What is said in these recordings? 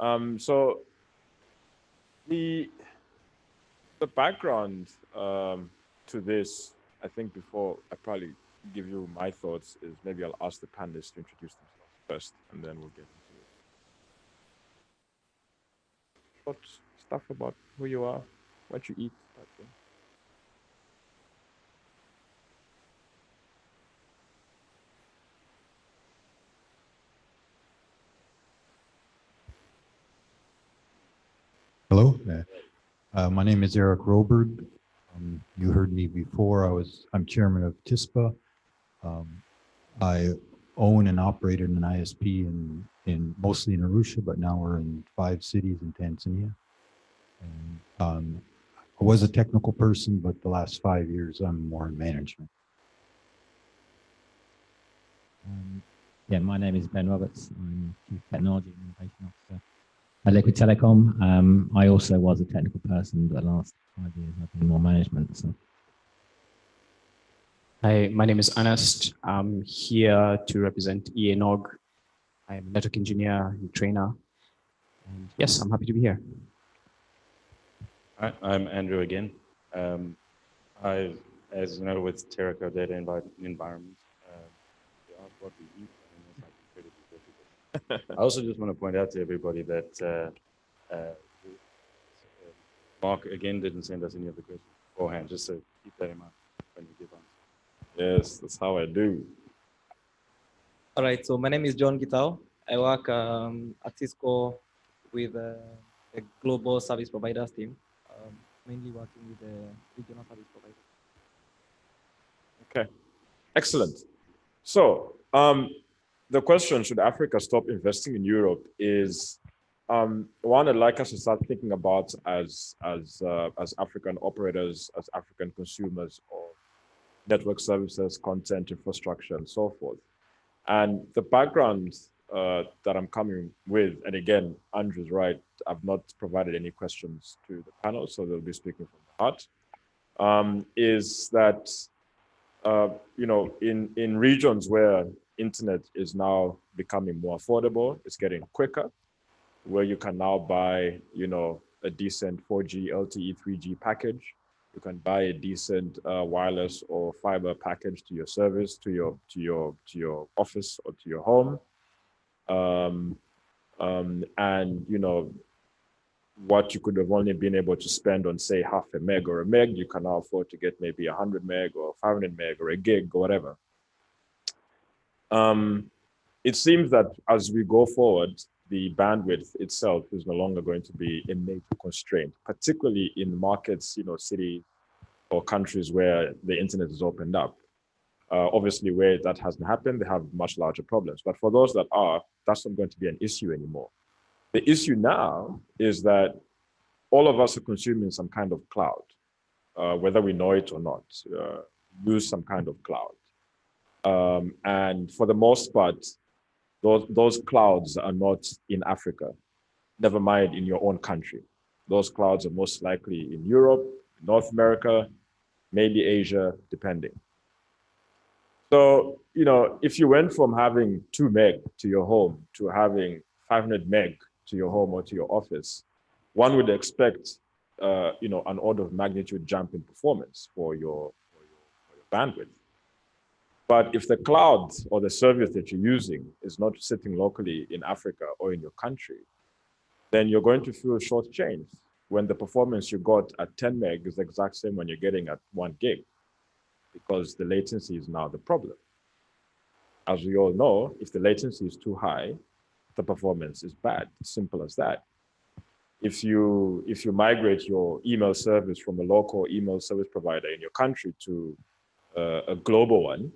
So the background to this, I think before I probably give you my thoughts, is maybe I'll ask the panelists to introduce themselves first, and then we'll get into short stuff about who you are, what you eat, that thing. Hello, my name is Erik Rowberg. You heard me before. I'm chairman of TISPA. I own and operate an ISP in mostly in Arusha, but now we're in 5 cities in Tanzania. And I was a technical person, but the last 5 years I'm more in management. Yeah, my name is Ben Roberts. I'm Chief Technology and Innovation Officer at Liquid Telecom. I also was a technical person, but the last 5 years I've been more management. So. Hi, my name is Ernest. I'm here to represent ENOG. I'm a network engineer and trainer. And yes, I'm happy to be here. Hi, I'm Andrew again. As you know, with Teraco data environment, what we eat, and it's incredibly difficult. I also just want to point out to everybody that Mark again didn't send us any of the questions beforehand, just so keep that in mind when you give answers. Yes, that's how I do. All right, so my name is John Gitau. I work at Cisco with the global service providers team, mainly working with the regional service providers. Okay, excellent. So the question, should Africa stop investing in Europe, is one I'd like us to start thinking about as African operators, as African consumers of network services, content, infrastructure, and so forth. And the background that I'm coming with, and again, Andrew's right, I've not provided any questions to the panel, so they'll be speaking from the heart, is that, you know, in regions where internet is now becoming more affordable, it's getting quicker, where you can now buy, you know, a decent 4G, LTE, 3G package. You can buy a decent wireless or fiber package to your service, to your office or to your home. And you know, what you could have only been able to spend on, say, half a meg or a meg, you can now afford to get maybe 100 meg or 500 meg or a gig or whatever. It seems that as we go forward, the bandwidth itself is no longer going to be a major constraint, particularly in markets, you know, cities or countries where the internet is opened up. Obviously, where that hasn't happened, they have much larger problems. But for those that are, that's not going to be an issue anymore. The issue now is that all of us are consuming some kind of cloud, whether we know it or not, use some kind of cloud. And for the most part, those clouds are not in Africa, never mind in your own country. Those clouds are most likely in Europe, North America, maybe Asia, depending. So, you know, if you went from having 2 meg to your home to having 500 meg to your home or to your office, one would expect, you know, an order of magnitude jump in performance for your bandwidth. But if the cloud or the service that you're using is not sitting locally in Africa or in your country, then you're going to feel shortchanged when the performance you got at 10 meg is the exact same when you're getting at 1 gig, because the latency is now the problem. As we all know, if the latency is too high, the performance is bad, simple as that. If you migrate your email service from a local email service provider in your country to a global one,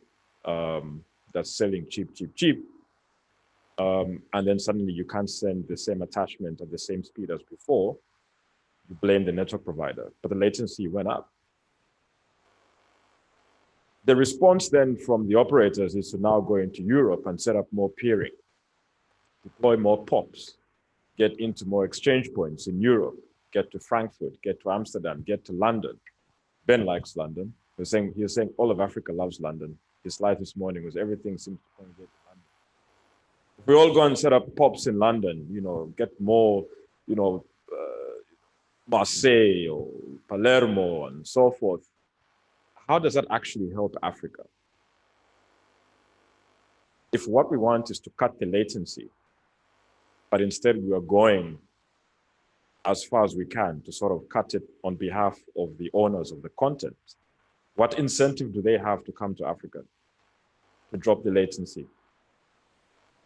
that's selling cheap, and then suddenly you can't send the same attachment at the same speed as before, you blame the network provider, but the latency went up. The response then from the operators is to now go into Europe and set up more peering, deploy more POPs, get into more exchange points in Europe, get to Frankfurt, get to Amsterdam, get to London. Ben likes London. He was saying all of Africa loves London. His slide this morning was everything seems to congregate to If we all go and set up pops in London, you know, get more, you know, Marseille or Palermo and so forth, how does that actually help Africa? If what we want is to cut the latency, but instead we are going as far as we can to sort of cut it on behalf of the owners of the content, what incentive do they have to come to Africa to drop the latency?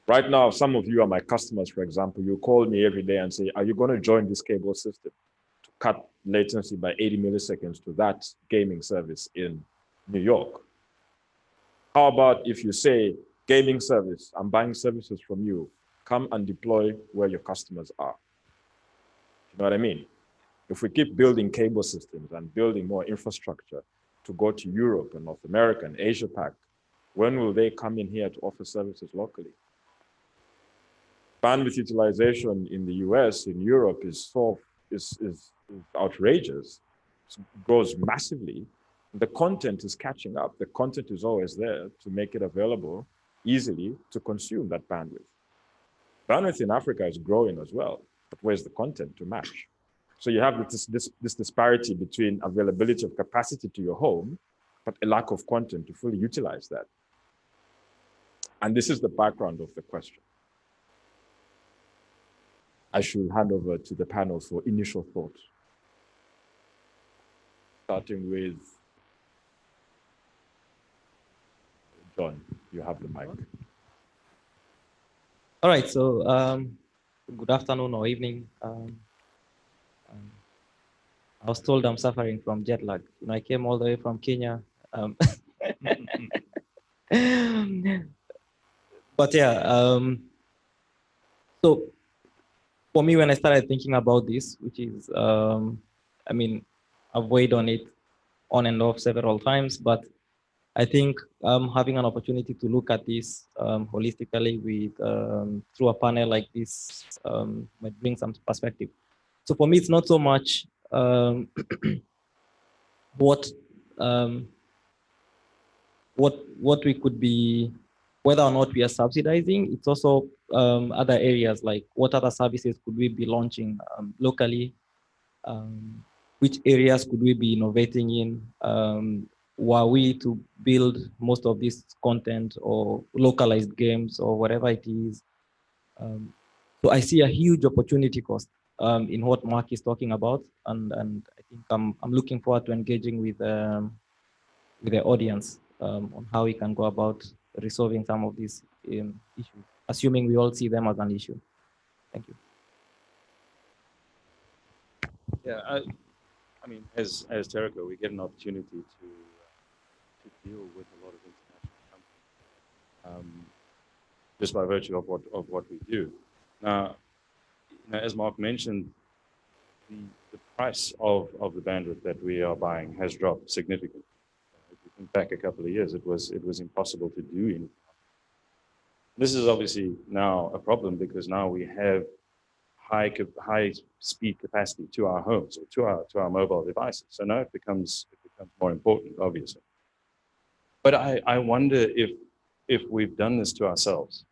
Right now, some of you are my customers, for example. You call me every day and say, are you going to join this cable system to cut latency by 80 milliseconds to that gaming service in New York? How about if you say, gaming service, I'm buying services from you, come and deploy where your customers are? You know what I mean? If we keep building cable systems and building more infrastructure to go to Europe and North America and Asia Pac, when will they come in here to offer services locally? Bandwidth utilization in the US, in Europe is outrageous. It grows massively. The content is catching up. The content is always there to make it available easily to consume that bandwidth. Bandwidth in Africa is growing as well, but where's the content to match? So you have this disparity between availability of capacity to your home, but a lack of content to fully utilize that. And this is the background of the question. I should hand over to the panel for initial thoughts. Starting with John, you have the mic. All right, so good afternoon or evening. I was told I'm suffering from jet lag. You know, I came all the way from Kenya. But yeah, so for me, when I started thinking about this, which is, I mean, I've weighed on it on and off several times, but I think having an opportunity to look at this holistically with through a panel like this might bring some perspective. So for me, it's not so much what we could be, whether or not we are subsidizing. It's also other areas like what other services could we be launching locally? Which areas could we be innovating in? Were we to build most of this content or localized games or whatever it is? So I see a huge opportunity cost in what Mark is talking about, and I think I'm looking forward to engaging with the audience on how we can go about resolving some of these issues, assuming we all see them as an issue. Thank you. Yeah, I mean, as Teraco, we get an opportunity to deal with a lot of international companies, just by virtue of what we do. Now, you know, as Mark mentioned, the price of the bandwidth that we are buying has dropped significantly. If you think back a couple of years, it was impossible to do anything. This is obviously now a problem because now we have high speed capacity to our homes or to our mobile devices. So now it becomes more important, obviously. But I wonder if we've done this to ourselves.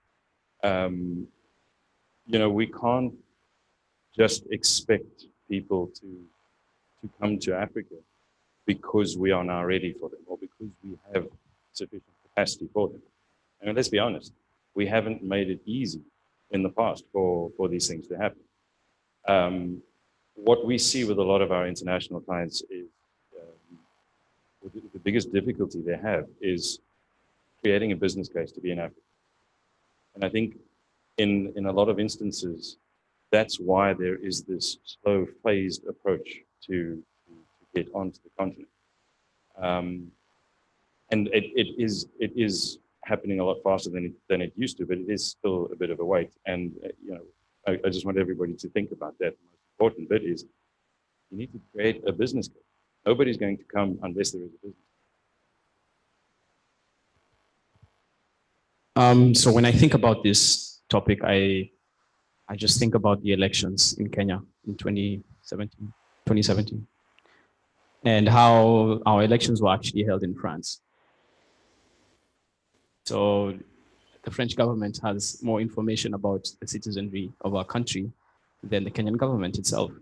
You know, we can't just expect people to come to Africa because we are now ready for them or because we have sufficient capacity for them. I mean, let's be honest, we haven't made it easy in the past for these things to happen. What we see with a lot of our international clients is the biggest difficulty they have is creating a business case to be in Africa. And I think in a lot of instances, that's why there is this slow phased approach to get onto the continent. And it is happening a lot faster than it used to, but it is still a bit of a wait. And you know, I just want everybody to think about that. The most important bit is you need to create a business case. Nobody's going to come unless there is a business. So when I think about this topic, I just think about the elections in Kenya in 2017, and how our elections were actually held in France. So the French government has more information about the citizenry of our country than the Kenyan government itself.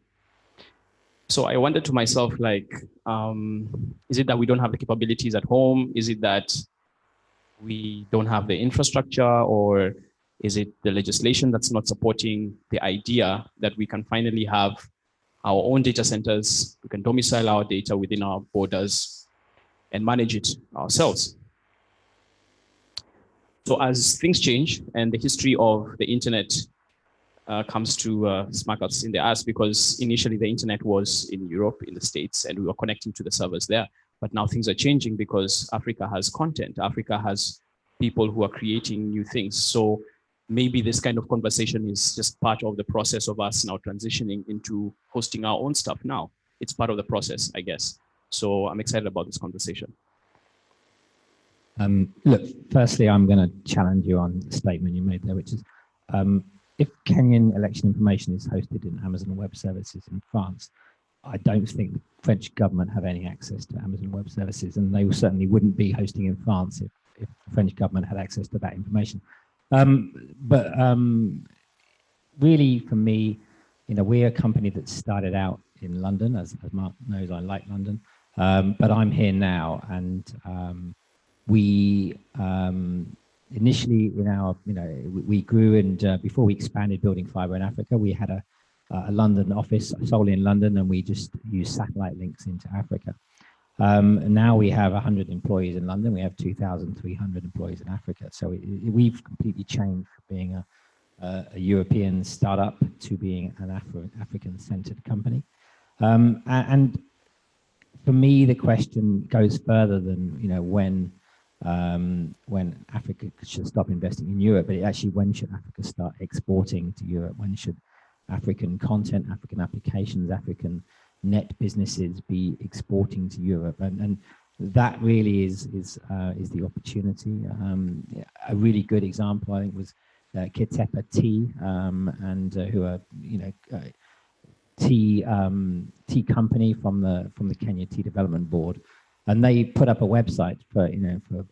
So I wondered to myself, like, is it that we don't have the capabilities at home? Is it that we don't have the infrastructure, or is it the legislation that's not supporting the idea that we can finally have our own data centers, we can domicile our data within our borders and manage it ourselves? So as things change and the history of the internet comes to smack us in the ass, because initially the internet was in Europe, in the States, and we were connecting to the servers there. But now things are changing because Africa has content. Africa has people who are creating new things. So maybe this kind of conversation is just part of the process of us now transitioning into hosting our own stuff now. It's part of the process, I guess. So I'm excited about this conversation. Look, firstly, I'm going to challenge you on the statement you made there, which is, if Kenyan election information is hosted in Amazon Web Services in France, I don't think the French government have any access to Amazon Web Services, and they certainly wouldn't be hosting in France if the French government had access to that information. Really, for me, we're a company that started out in London. As Mark knows, I like London, but I'm here now, and we initially in our, we grew, and before we expanded building fiber in Africa, we had a London office solely in London, and we just used satellite links into Africa. Now we have 100 employees in London. We have 2,300 employees in Africa. So we've completely changed from being a European startup to being an African-centered company. And for me, the question goes further than when Africa should stop investing in Europe, but actually, when should Africa start exporting to Europe? When should African content, African applications, African net businesses be exporting to Europe? And that really is the opportunity. A really good example, I think, was Kitepa Tea, and who are tea company from the Kenya Tea Development Board, and they put up a website for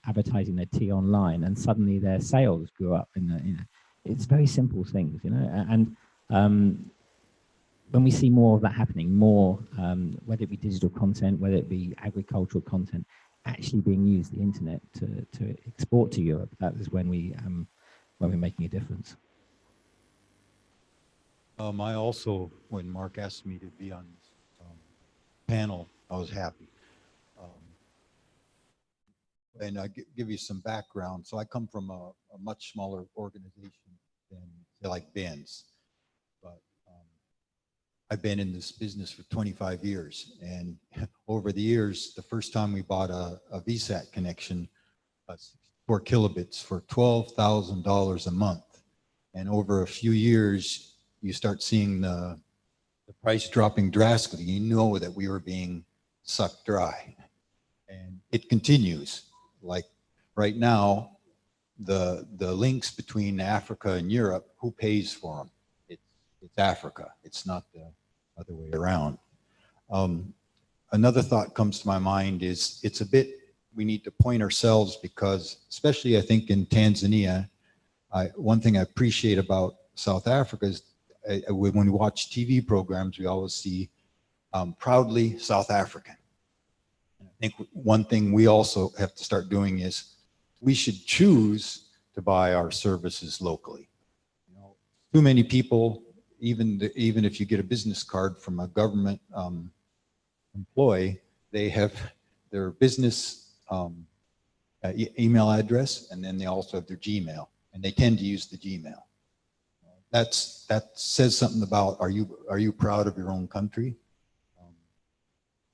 advertising their tea online, and suddenly their sales grew up. It's very simple things, and when we see more of that happening, more whether it be digital content, whether it be agricultural content, actually being used the internet to export to Europe, that is when we're making a difference. I also, when Mark asked me to be on this panel, I was happy. And I give you some background. So I come from a much smaller organization than, say, like Ben's, but I've been in this business for 25 years. And over the years, the first time we bought a VSAT connection, 64 kilobits for $12,000 a month. And over a few years, you start seeing the price dropping drastically. You know that we were being sucked dry. And it continues. Like right now, the links between Africa and Europe, who pays for them? It's Africa. It's not the other way around. Another thought comes to my mind is it's a bit, we need to point ourselves, because especially I think in Tanzania, one thing I appreciate about South Africa is when we watch TV programs, we always see proudly South African. I think one thing we also have to start doing is we should choose to buy our services locally. Too many people, even if you get a business card from a government employee, they have their business email address, and then they also have their Gmail, and they tend to use the Gmail. That says something about, are you proud of your own country?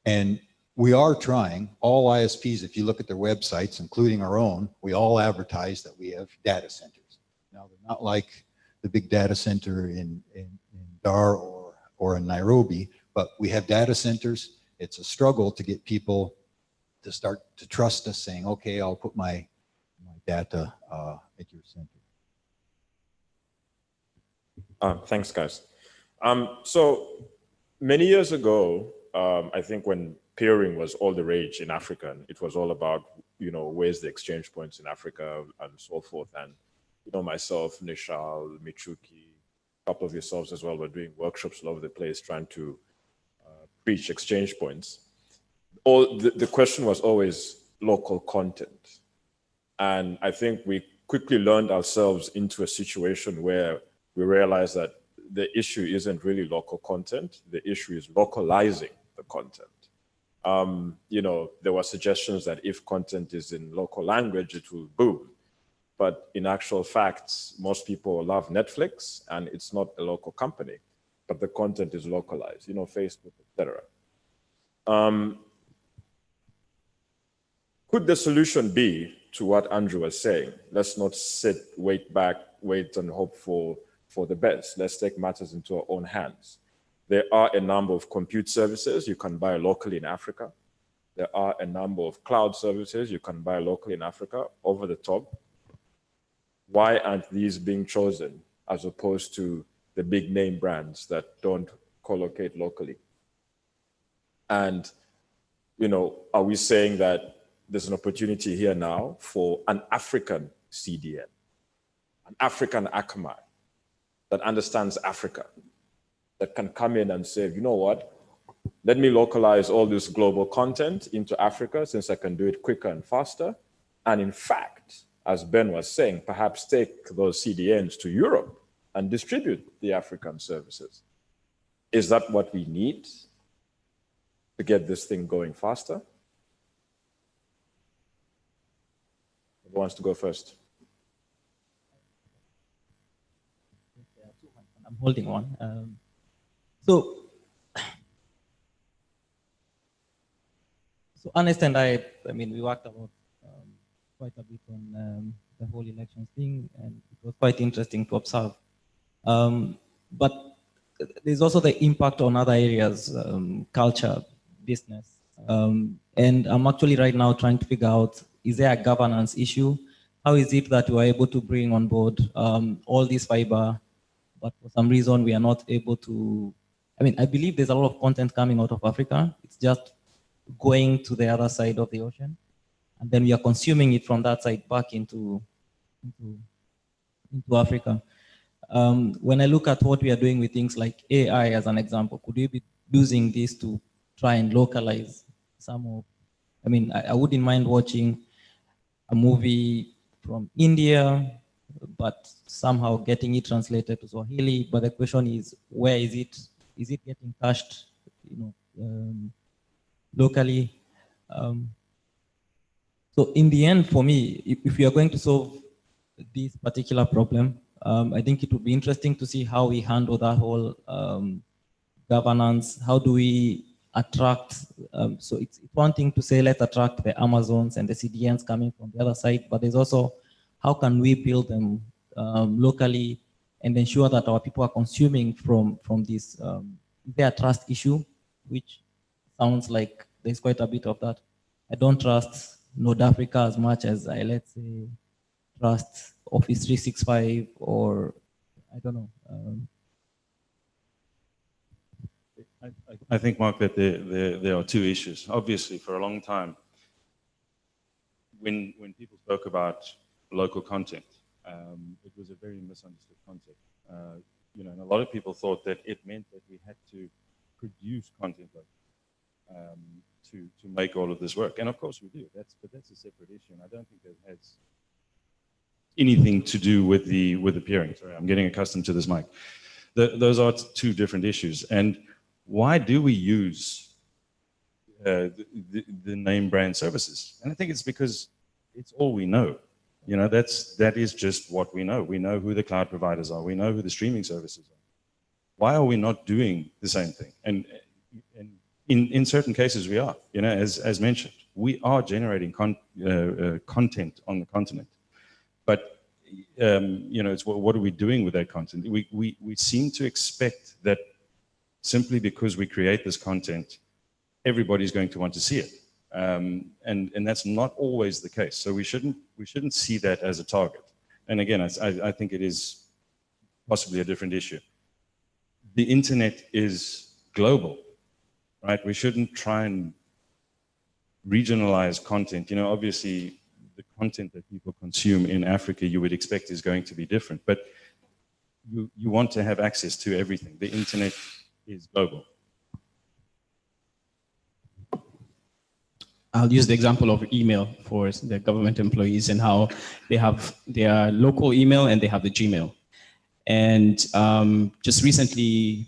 And we are trying, all ISPs, if you look at their websites, including our own, we all advertise that we have data centers. Now, they're not like the big data center in Dar or in Nairobi, but we have data centers. It's a struggle to get people to start to trust us, saying, okay, I'll put my data at your center. Thanks, guys. So many years ago, I think when peering was all the rage in Africa, and it was all about, where's the exchange points in Africa and so forth. And you know, myself, Nishal, Michuki, a couple of yourselves as well, were doing workshops all over the place trying to preach exchange points. The question was always local content. And I think we quickly learned ourselves into a situation where we realized that the issue isn't really local content. The issue is localizing the content. You know, there were suggestions that if content is in local language, it will boom. But in actual facts, most people love Netflix and it's not a local company, but the content is localized, you know, Facebook, etc. Could the solution be to what Andrew was saying? Let's not sit, wait and hope for the best. Let's take matters into our own hands. There are a number of compute services you can buy locally in Africa. There are a number of cloud services you can buy locally in Africa over the top. Why aren't these being chosen as opposed to the big name brands that don't collocate locally? And, you know, are we saying that there's an opportunity here now for an African CDN, an African Akamai that understands Africa, that can come in and say, you know what, let me localize all this global content into Africa since I can do it quicker and faster. And in fact, as Ben was saying, perhaps take those CDNs to Europe and distribute the African services. Is that what we need to get this thing going faster? Who wants to go first? I'm holding one. So Ernest and I mean, we worked about quite a bit on the whole elections thing, and it was quite interesting to observe. But there's also the impact on other areas, culture, business. And I'm actually right now trying to figure out, is there a governance issue? How is it that we are able to bring on board all this fiber, but for some reason we are not able to? I mean, I believe there's a lot of content coming out of Africa. It's just going to the other side of the ocean. And then we are consuming it from that side back into Africa. When I look at what we are doing with things like AI as an example, could we be using this to try and localize some of, I mean, I wouldn't mind watching a movie from India, but somehow getting it translated to Swahili. But the question is, where is it? Is it getting cached, you know, locally? So in the end, for me, if we are going to solve this particular problem, I think it would be interesting to see how we handle that whole governance. How do we attract? So it's one thing to say, let's attract the Amazons and the CDNs coming from the other side, but there's also, how can we build them locally and ensure that our people are consuming from this? Is there a trust issue, which sounds like there's quite a bit of that. I don't trust North Africa as much as I, let's say, trust Office 365 or, I don't know. I think, Mark, that there are two issues. Obviously, for a long time, when people spoke about local content, it was a very misunderstood concept. You know, and a lot of people thought that it meant that we had to produce content to make all of this work. And of course we do. But that's a separate issue, and I don't think that has anything to do with the peering. Sorry, I'm getting accustomed to this mic. Those are two different issues. And why do we use the name brand services? And I think it's because it's all we know. You know, that is just what we know. We know who the cloud providers are. We know who the streaming services are. Why are we not doing the same thing? And in certain cases we are, you know, as mentioned, we are generating content on the continent. But, you know, it's what are we doing with that content? We seem to expect that simply because we create this content, everybody's going to want to see it. And that's not always the case. So we shouldn't see that as a target. And again, I think it is possibly a different issue. The internet is global, right? We shouldn't try and regionalize content. You know, obviously the content that people consume in Africa you would expect is going to be different. But you want to have access to everything. The internet is global. I'll use the example of email for the government employees and how they have their local email and they have the Gmail. And just recently,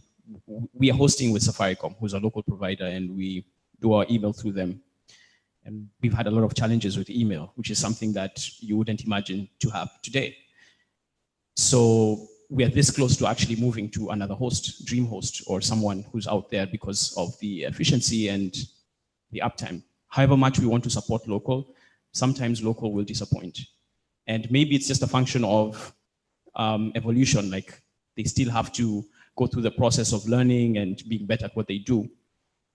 we are hosting with Safaricom, who's a local provider, and we do our email through them. And we've had a lot of challenges with email, which is something that you wouldn't imagine to have today. So we are this close to actually moving to another host, Dream Host, or someone who's out there because of the efficiency and the uptime. However much we want to support local, sometimes local will disappoint. And maybe it's just a function of evolution, like they still have to go through the process of learning and being better at what they do.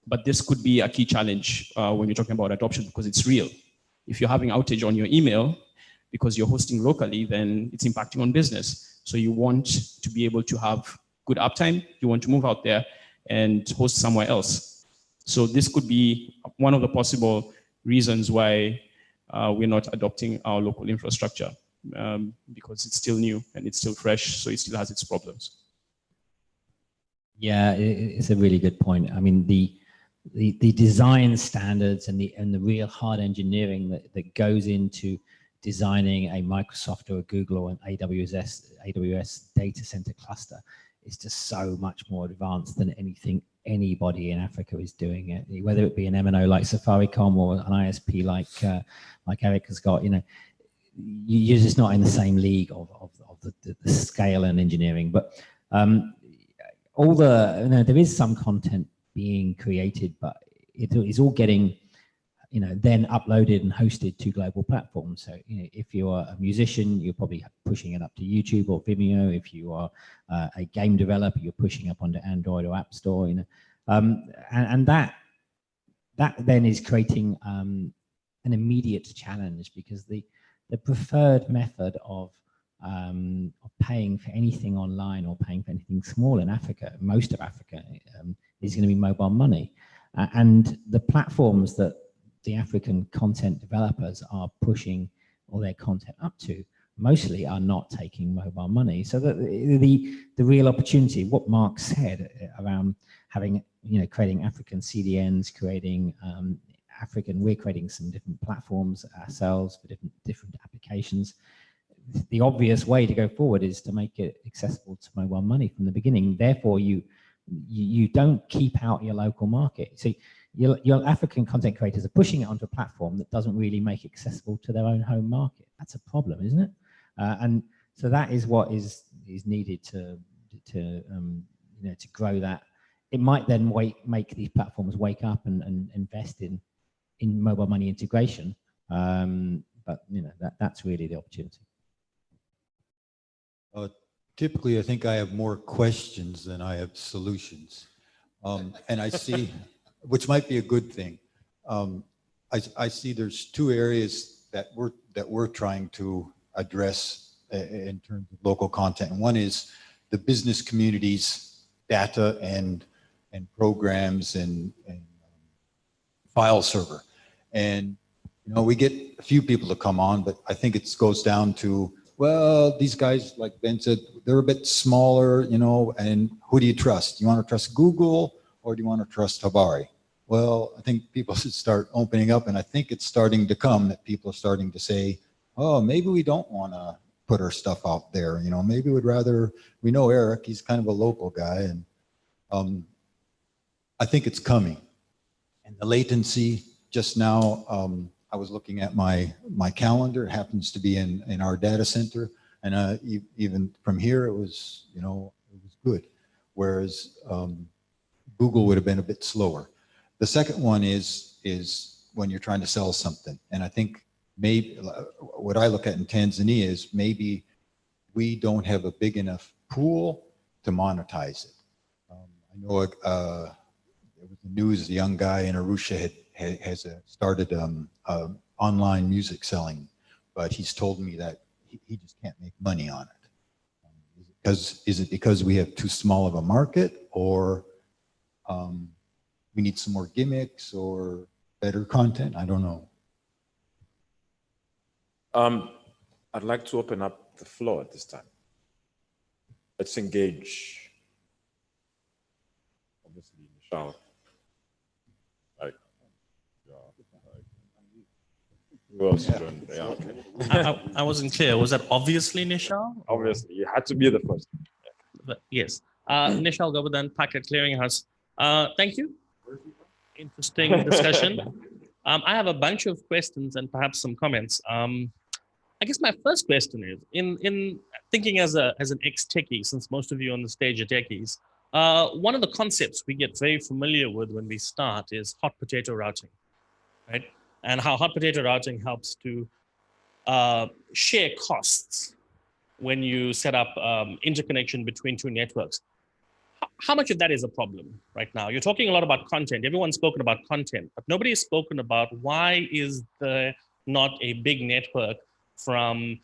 But this could be a key challenge when you're talking about adoption, because it's real. If you're having outage on your email because you're hosting locally, then it's impacting on business. So you want to be able to have good uptime. You want to move out there and host somewhere else. So this could be one of the possible reasons why we're not adopting our local infrastructure, because it's still new and it's still fresh, so it still has its problems. Yeah, it's a really good point. I mean, the design standards and the real hard engineering that goes into designing a Microsoft or a Google or an AWS data center cluster is just so much more advanced than anything anybody in Africa is doing it. Whether it be an MNO like Safaricom or an ISP like Erik has got, you know, you're just not in the same league of the scale and engineering. But all the, you know, there is some content being created, but it is all getting, you know, then uploaded and hosted to global platforms. So, you know, if you're a musician, you're probably pushing it up to YouTube or Vimeo. If you are a game developer, you're pushing up onto Android or App Store. You know, and that then is creating an immediate challenge, because the preferred method of paying for anything online or paying for anything small in Africa, most of Africa, is going to be mobile money, and the platforms that the African content developers are pushing all their content up to mostly are not taking mobile money. So the real opportunity, what Mark said around having, you know, creating African CDNs, creating we're creating some different platforms ourselves for different applications. The obvious way to go forward is to make it accessible to mobile money from the beginning. Therefore, you don't keep out your local market. So your African content creators are pushing it onto a platform that doesn't really make it accessible to their own home market. That's a problem, isn't it? And so that is what is needed to you know, to grow that. It might then make these platforms wake up and invest in mobile money integration. But you know, that's really the opportunity. Typically, I think I have more questions than I have solutions. And I see, which might be a good thing. I see there's two areas that we're trying to address in terms of local content. And one is the business community's data and programs and file server. And you know, we get a few people to come on, but I think it goes down to, well, these guys, like Ben said, they're a bit smaller, you know, and who do you trust? You want to trust Google or do you want to trust Habari? Well, I think people should start opening up, and I think it's starting to come that people are starting to say, oh, maybe we don't want to put our stuff out there. You know, maybe we'd rather, we know Erik, he's kind of a local guy, and I think it's coming. And the latency, just now, I was looking at my calendar. It happens to be in our data center, and even from here, it was, you know, it was good. Whereas Google would have been a bit slower. The second one is when you're trying to sell something, and I think maybe what I look at in Tanzania is maybe we don't have a big enough pool to monetize it. I know it was the news, a young guy in Arusha has started online music selling, but he's told me that he just can't make money on it. Is it because we have too small of a market, or we need some more gimmicks or better content? I don't know. I'd like to open up the floor at this time. Let's engage. Obviously, Michelle. Who else joined? Yeah, okay. I wasn't clear. Was that obviously Nishal? Obviously, you had to be the first. Yes. Nishal Govardhan, Packet Clearinghouse. Thank you. Interesting discussion. I have a bunch of questions and perhaps some comments. I guess my first question is, in thinking as an ex-techie, since most of you on the stage are techies, one of the concepts we get very familiar with when we start is hot potato routing, right? And how hot potato routing helps to share costs when you set up interconnection between two networks. How much of that is a problem right now? You're talking a lot about content. Everyone's spoken about content, but nobody has spoken about why is there not a big network from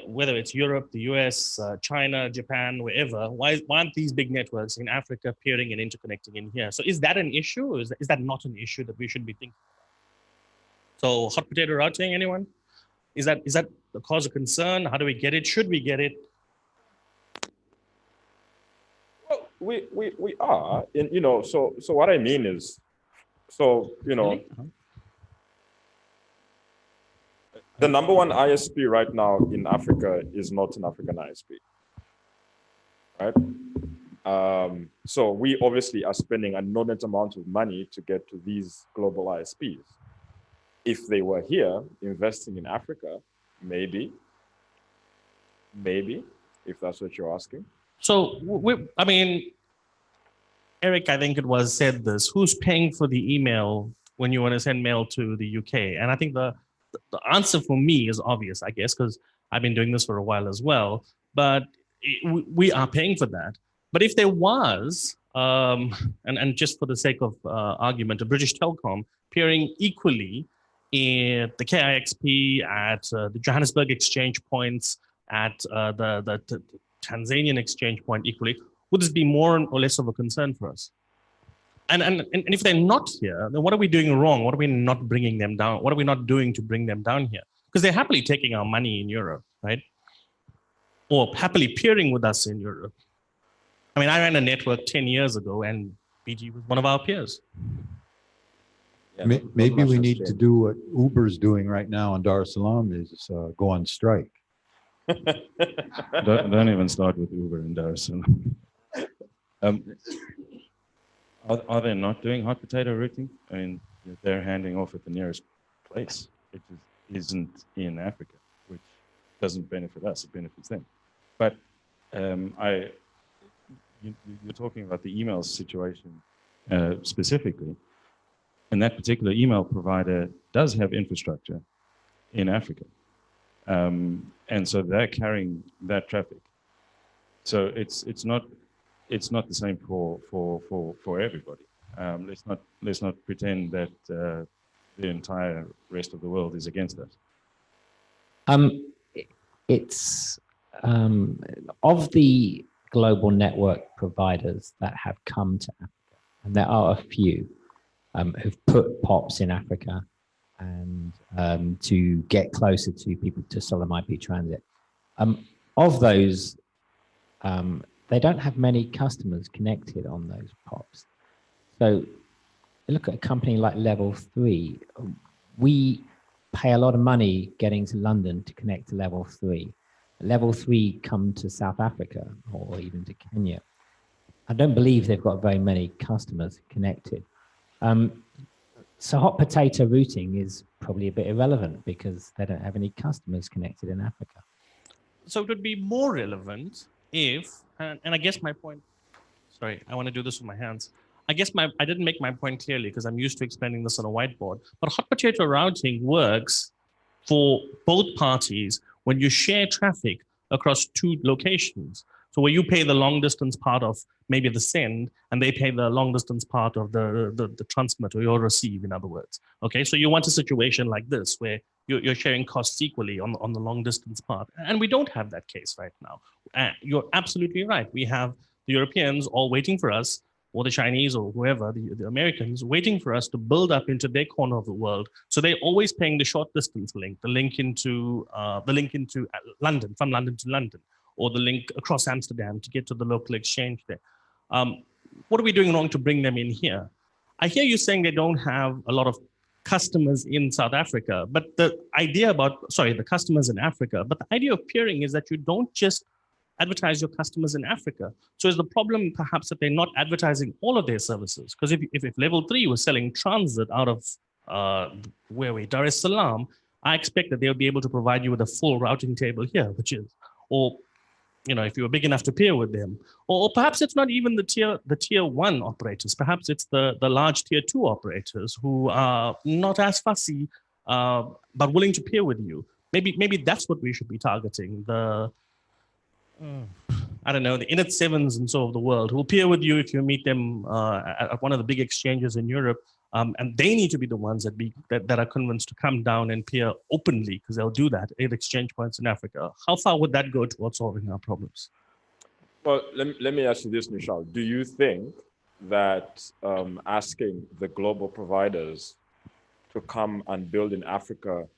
whether it's Europe, the US, China, Japan, wherever. Why aren't these big networks in Africa peering and interconnecting in here? So is that an issue, or is that not an issue that we should be thinking about? So hot potato routing, anyone? Is that a cause of concern? How do we get it? Should we get it? Well, we are, and so what I mean is, the number one ISP right now in Africa is not an African ISP, right? So we obviously are spending an inordinate amount of money to get to these global ISPs. If they were here investing in Africa, maybe, if that's what you're asking. So, I mean, Erik, I think it was said this, who's paying for the email when you want to send mail to the UK? And I think the answer for me is obvious, I guess, because I've been doing this for a while as well, but we are paying for that. But if there was, and just for the sake of argument, a British Telecom peering equally at the KIXP, at the Johannesburg exchange points, at the Tanzanian exchange point equally, would this be more or less of a concern for us? And if they're not here, then what are we doing wrong? What are we not bringing them down? What are we not doing to bring them down here? Because they're happily taking our money in Europe, right? Or happily peering with us in Europe. I mean, I ran a network 10 years ago and BG was one of our peers. Yeah, maybe we need to do what Uber's doing right now in Dar es Salaam is go on strike. Don't even start with Uber in Dar es Salaam. Are they not doing hot potato routing? I mean, they're handing off at the nearest place, which isn't in Africa, which doesn't benefit us, it benefits them. But you're talking about the email situation specifically, and that particular email provider does have infrastructure in Africa. And so they're carrying that traffic. So it's not the same for everybody. Let's not pretend that the entire rest of the world is against us. It's of the global network providers that have come to Africa, and there are a few who've put POPs in Africa and to get closer to people to Solemn IP transit. Of those, they don't have many customers connected on those POPs. So look at a company like Level 3. We pay a lot of money getting to London to connect to Level 3. Level 3 come to South Africa or even to Kenya. I don't believe they've got very many customers connected. So hot potato routing is probably a bit irrelevant because they don't have any customers connected in Africa. So it would be more relevant if, and I guess my point, sorry, I want to do this with my hands. I guess I didn't make my point clearly because I'm used to explaining this on a whiteboard, but hot potato routing works for both parties when you share traffic across two locations. So where you pay the long distance part of maybe the send and they pay the long distance part of the transmit or your receive, in other words. Okay, so you want a situation like this where you're sharing costs equally on the long distance part. And we don't have that case right now. You're absolutely right. We have the Europeans all waiting for us or the Chinese or whoever, the Americans, waiting for us to build up into their corner of the world. So they're always paying the short distance link, the link into London, from London to London, or the link across Amsterdam to get to the local exchange there. What are we doing wrong to bring them in here? I hear you saying they don't have a lot of customers in South Africa, but the idea about, sorry, the customers in Africa, but the idea of peering is that you don't just advertise your customers in Africa. So is the problem perhaps that they're not advertising all of their services? Because if level 3 was selling transit out of Dar es Salaam, I expect that they'll be able to provide you with a full routing table here, which is, or if you were big enough to peer with them, or perhaps it's not even the tier 1 operators. Perhaps it's the large tier 2 operators who are not as fussy, but willing to peer with you. Maybe that's what we should be targeting. I don't know, the Init 7s and so of the world who will peer with you if you meet them at one of the big exchanges in Europe. And they need to be the ones that are convinced to come down and peer openly, because they'll do that at exchange points in Africa. How far would that go towards solving our problems? Well, let me ask you this, Nishal. Do you think that asking the global providers to come and build in Africa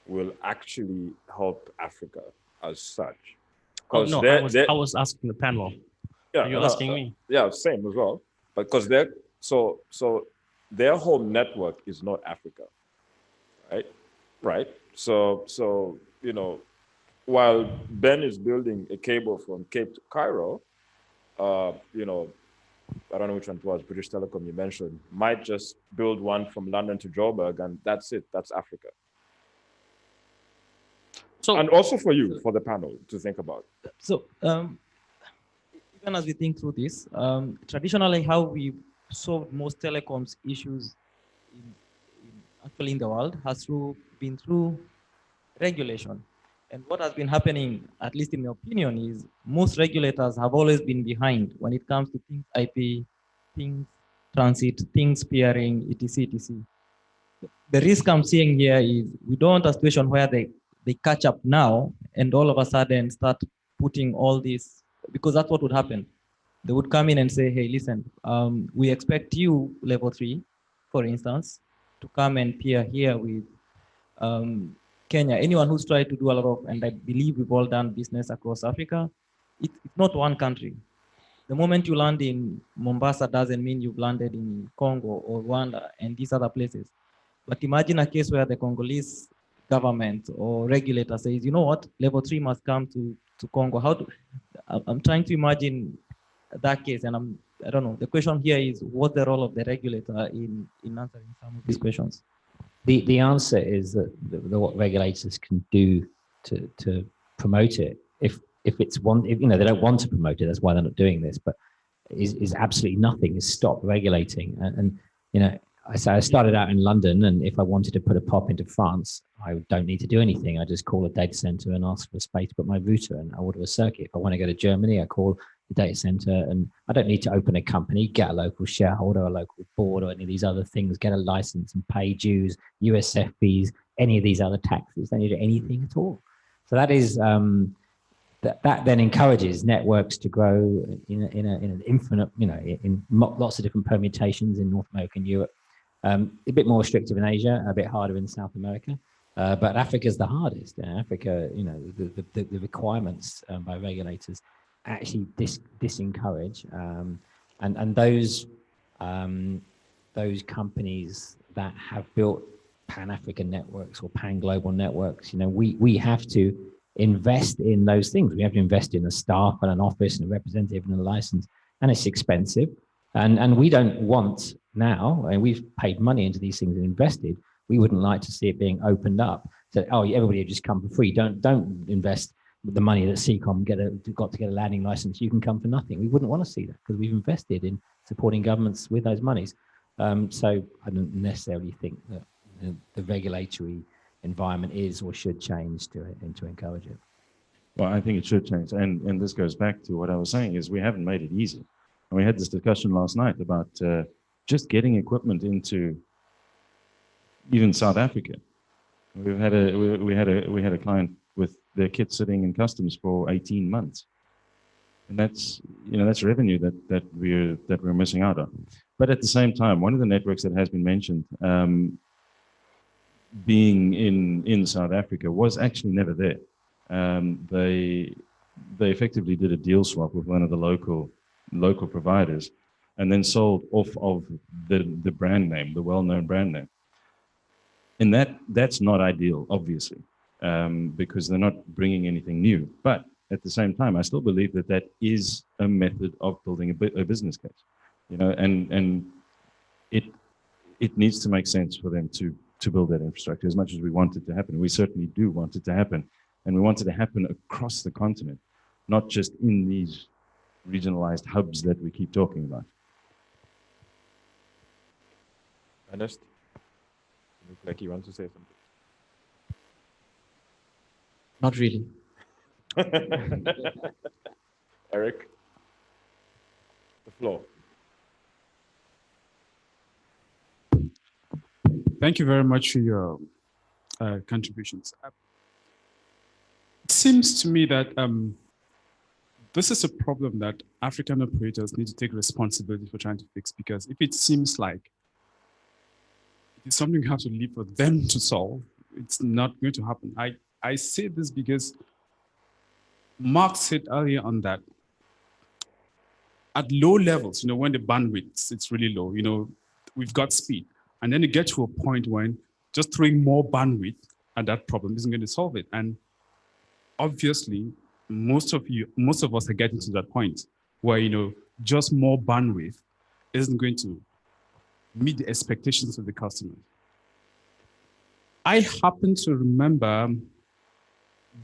will actually help Africa as such? Oh, no, I was asking the panel. Yeah, are you asking me? Yeah, same as well. Because their home network is not Africa, right? So while Ben is building a cable from Cape to Cairo, I don't know which one it was, British Telecom you mentioned, might just build one from London to Joburg, and that's it. That's Africa. So, and also for you, for the panel to think about. So even as we think through this, traditionally how we solved most telecoms issues actually in the world has been through regulation. And what has been happening, at least in my opinion, is most regulators have always been behind when it comes to things IP, things transit, things peering, etc., etc. The risk I'm seeing here is we don't want a situation where they catch up now and all of a sudden start putting all this, because that's what would happen. They would come in and say, hey, listen, we expect you, level 3, for instance, to come and peer here with Kenya. Anyone who's tried to do a lot of, and I believe we've all done business across Africa, it's not one country. The moment you land in Mombasa doesn't mean you've landed in Congo or Rwanda and these other places. But imagine a case where the Congolese government or regulator says, you know what, level 3 must come to Congo. I'm trying to imagine that case, and I don't know. The question here is, what's the role of the regulator in answering some of these questions? The answer is that what regulators can do to promote it, if they don't want to promote it, that's why they're not doing this, but is absolutely nothing, is stop regulating. And I started out in London, and if I wanted to put a POP into France, I don't need to do anything. I just call a data center and ask for space to put my router, and I order a circuit. If I want to go to Germany, I call the data center, and I don't need to open a company, get a local shareholder, a local board, or any of these other things, get a license and pay dues, USF fees, any of these other taxes. Don't need to do anything at all. So that is that then encourages networks to grow in an infinite, in lots of different permutations in North America and Europe. A bit more restrictive in Asia, a bit harder in South America, but Africa's the hardest. Africa, the requirements by regulators actually disencourage, and those companies that have built Pan-African networks or pan-global networks, we have to invest in those things. We have to invest in a staff and an office and a representative and a license, and it's expensive. And we don't want now, and we've paid money into these things and invested, we wouldn't like to see it being opened up. So, everybody just come for free. Don't invest the money that SEACOM got to get a landing license. You can come for nothing. We wouldn't want to see that, because we've invested in supporting governments with those monies. So I don't necessarily think that the regulatory environment is or should change to encourage it. Well, I think it should change. And this goes back to what I was saying, is we haven't made it easy. And we had this discussion last night about just getting equipment into even South Africa. We had a client with their kit sitting in customs for 18 months. And that's, that's revenue that we're missing out on. But at the same time, one of the networks that has been mentioned, being in South Africa, was actually never there. They effectively did a deal swap with one of the local providers, and then sold off of the brand name, the well-known brand name. And that's not ideal, obviously, because they're not bringing anything new. But at the same time, I still believe that is a method of building a business case, and it needs to make sense for them to build that infrastructure as much as we want it to happen. We certainly do want it to happen, and we want it to happen across the continent, not just in these regionalized hubs that we keep talking about. Ernest, you look like you want to say something. Not really. Erik, the floor. Thank you very much for your contributions. It seems to me that this is a problem that African operators need to take responsibility for trying to fix, because if it seems like it is something you have to leave for them to solve, it's not going to happen. I say this because Mark said earlier on that at low levels, when the bandwidth it's really low, we've got speed. And then you get to a point when just throwing more bandwidth at that problem isn't going to solve it. And obviously, most of us are getting to that point where, just more bandwidth isn't going to meet the expectations of the customer. I happen to remember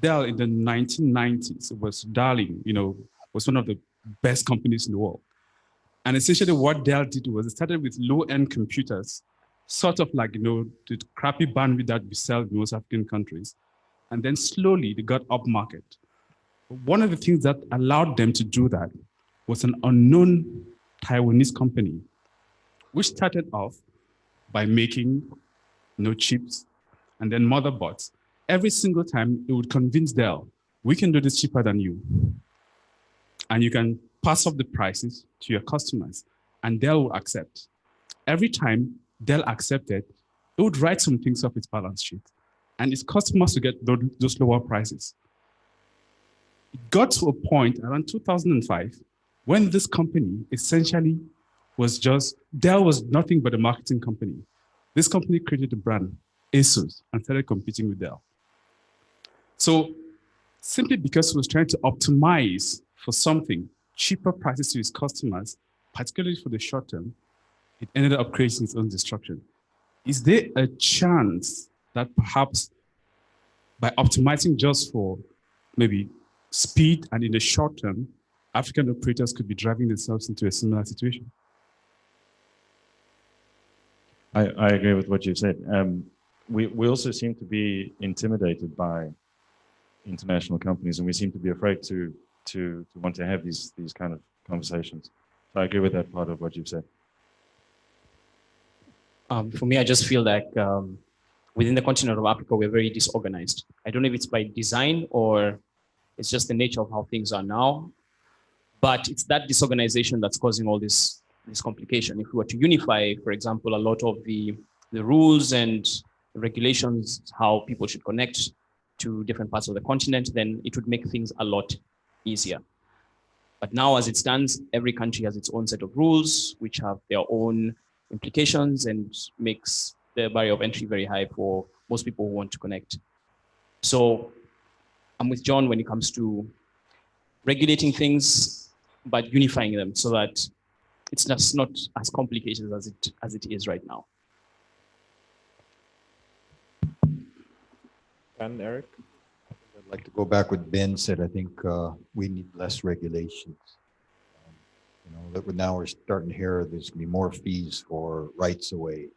Dell in the 1990s. It was Darling, was one of the best companies in the world. And essentially what Dell did was it started with low-end computers, sort of like, the crappy bandwidth that we sell in most African countries. And then slowly they got up market. One of the things that allowed them to do that was an unknown Taiwanese company, which started off by making chips and then motherboards. Every single time it would convince Dell, we can do this cheaper than you. And you can pass off the prices to your customers, and Dell will accept. Every time Dell accepted, it would write some things off its balance sheet, and its customers to get those lower prices. It got to a point around 2005 when this company essentially was Dell was nothing but a marketing company. This company created a brand, ASUS, and started competing with Dell. So simply because it was trying to optimize for something, cheaper prices to its customers, particularly for the short term, it ended up creating its own destruction. Is there a chance that perhaps by optimizing just for maybe speed and in the short term, African operators could be driving themselves into a similar situation? I agree with what you've said. We also seem to be intimidated by international companies, and we seem to be afraid to want to have these kind of conversations. So I agree with that part of what you've said. For me, I just feel like within the continent of Africa, we're very disorganized. I don't know if it's by design or it's just the nature of how things are now, but it's that disorganization that's causing all this complication. If we were to unify, for example, a lot of the rules and regulations, how people should connect to different parts of the continent, then it would make things a lot easier. But now, as it stands, every country has its own set of rules, which have their own implications and makes the barrier of entry very high for most people who want to connect. So I'm with John when it comes to regulating things, but unifying them so that it's just not as complicated as it is right now. And Erik? I'd like to go back what Ben said. I think we need less regulations. That now we're starting to hear there's going to be more fees for rights away.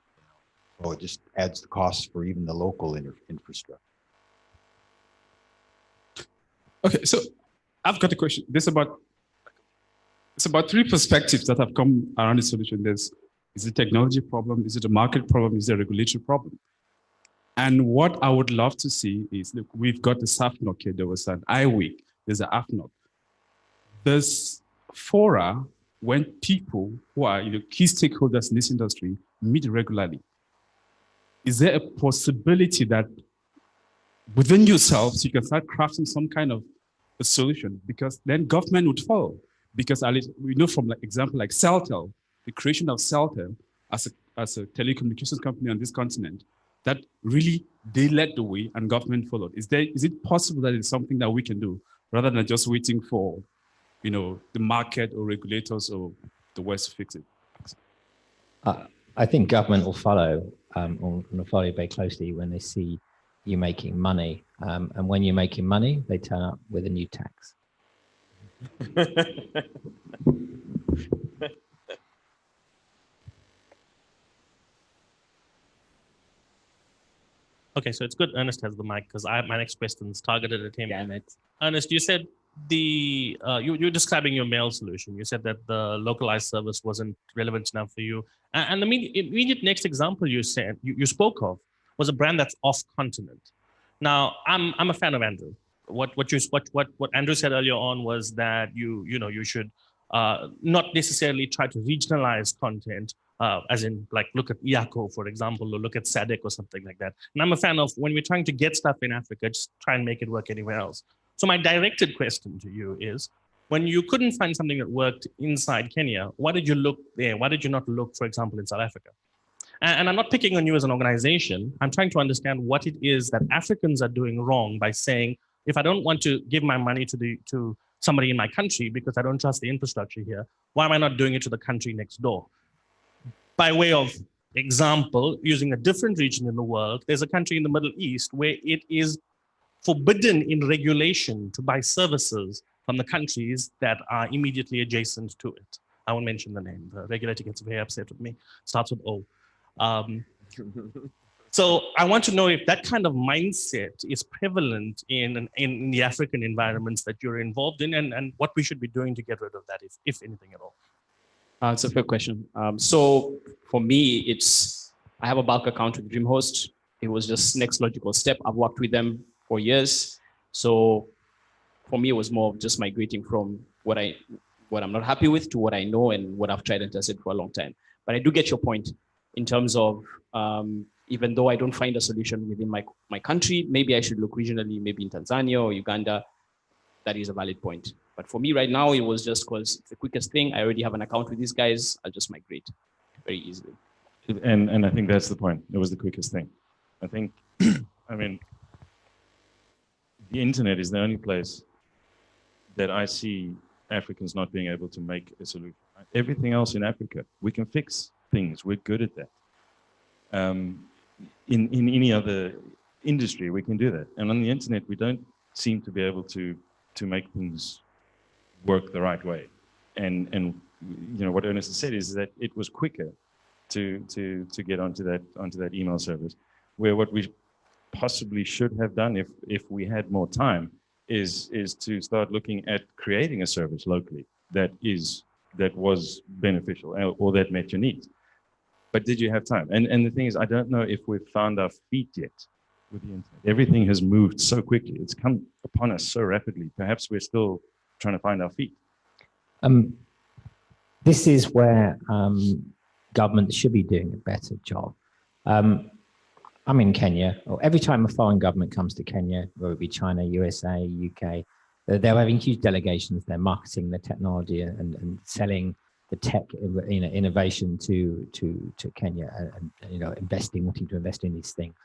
So it just adds the costs for even the local infrastructure. Okay, so I've got a question. It's about three perspectives that have come around the solution. Is it a technology problem? Is it a market problem? Is it a regulatory problem? And what I would love to see is, look, we've got the SAFNOC here. There was an IWIC. There's an AFNOC. there's fora when people who are key stakeholders in this industry meet regularly. Is there a possibility that within yourselves you can start crafting some kind of a solution? Because then government would follow. Because at least we know from like example like Celtel, the creation of Celtel as a telecommunications company on this continent, that really they led the way and government followed. Is it possible that it's something that we can do rather than just waiting for, the market or regulators or the West to fix it? I think government will follow, or will follow you very closely when they see you making money. And when you're making money, they turn up with a new tax. Okay, so it's good Ernest has the mic because my next question is targeted at him. Damn it. Ernest, you said you're describing your mail solution. You said that the localized service wasn't relevant enough for you. And the immediate next example you said you spoke of was a brand that's off continent. Now I'm a fan of Andrew. What Andrew said earlier on was that you should not necessarily try to regionalize content, as in like look at SEACOM, for example, or look at SADC or something like that. And I'm a fan of when we're trying to get stuff in Africa, just try and make it work anywhere else. So my directed question to you is, when you couldn't find something that worked inside Kenya, why did you look there? Why did you not look, for example, in South Africa? And I'm not picking on you as an organization. I'm trying to understand what it is that Africans are doing wrong by saying, if I don't want to give my money to somebody in my country because I don't trust the infrastructure here, why am I not doing it to the country next door? By way of example, using a different region in the world, there's a country in the Middle East where it is forbidden in regulation to buy services from the countries that are immediately adjacent to it. I won't mention the name. The regulator gets very upset with me. Starts with O. So I want to know if that kind of mindset is prevalent in the African environments that you're involved in, and what we should be doing to get rid of that, if anything at all. It's a fair question. So for me, I have a bulk account with DreamHost. It was just next logical step. I've worked with them for years. So for me, it was more of just migrating from what I'm not happy with to what I know and what I've tried and tested for a long time. But I do get your point in terms of, even though I don't find a solution within my country, maybe I should look regionally, maybe in Tanzania or Uganda. That is a valid point. But for me right now, it was just because it's the quickest thing. I already have an account with these guys. I'll just migrate very easily. And I think that's the point. It was the quickest thing. I think, I mean, the internet is the only place that I see Africans not being able to make a solution. Everything else in Africa, we can fix things. We're good at that. In any other industry, we can do that. And on the internet, we don't seem to be able to make things work the right way. And what Ernest said is that it was quicker to get onto that email service, where what we possibly should have done if we had more time is to start looking at creating a service locally that was beneficial or that met your needs. But did you have time? And the thing is, I don't know if we've found our feet yet with the internet. Everything has moved so quickly. It's come upon us so rapidly. Perhaps we're still trying to find our feet. This is where government should be doing a better job. I'm in Kenya. Every time a foreign government comes to Kenya, whether it be China, USA, UK, they're having huge delegations. They're marketing the technology and selling the tech innovation to Kenya and wanting to invest in these things.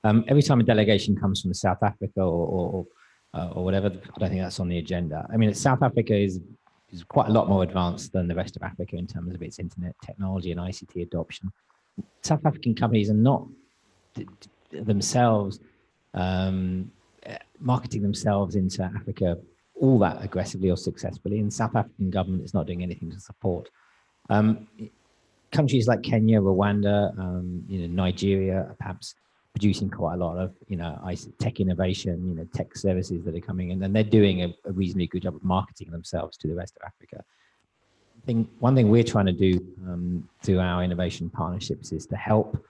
Every time a delegation comes from South Africa or whatever, I don't think that's on the agenda. I mean, South Africa is quite a lot more advanced than the rest of Africa in terms of its internet technology and ICT adoption. South African companies are not themselves marketing themselves into Africa all that aggressively or successfully, and South African government is not doing anything to support. Countries like Kenya, Rwanda, Nigeria are perhaps producing quite a lot of tech innovation, tech services that are coming in, and they're doing a reasonably good job of marketing themselves to the rest of Africa. One thing we're trying to do through our innovation partnerships is to help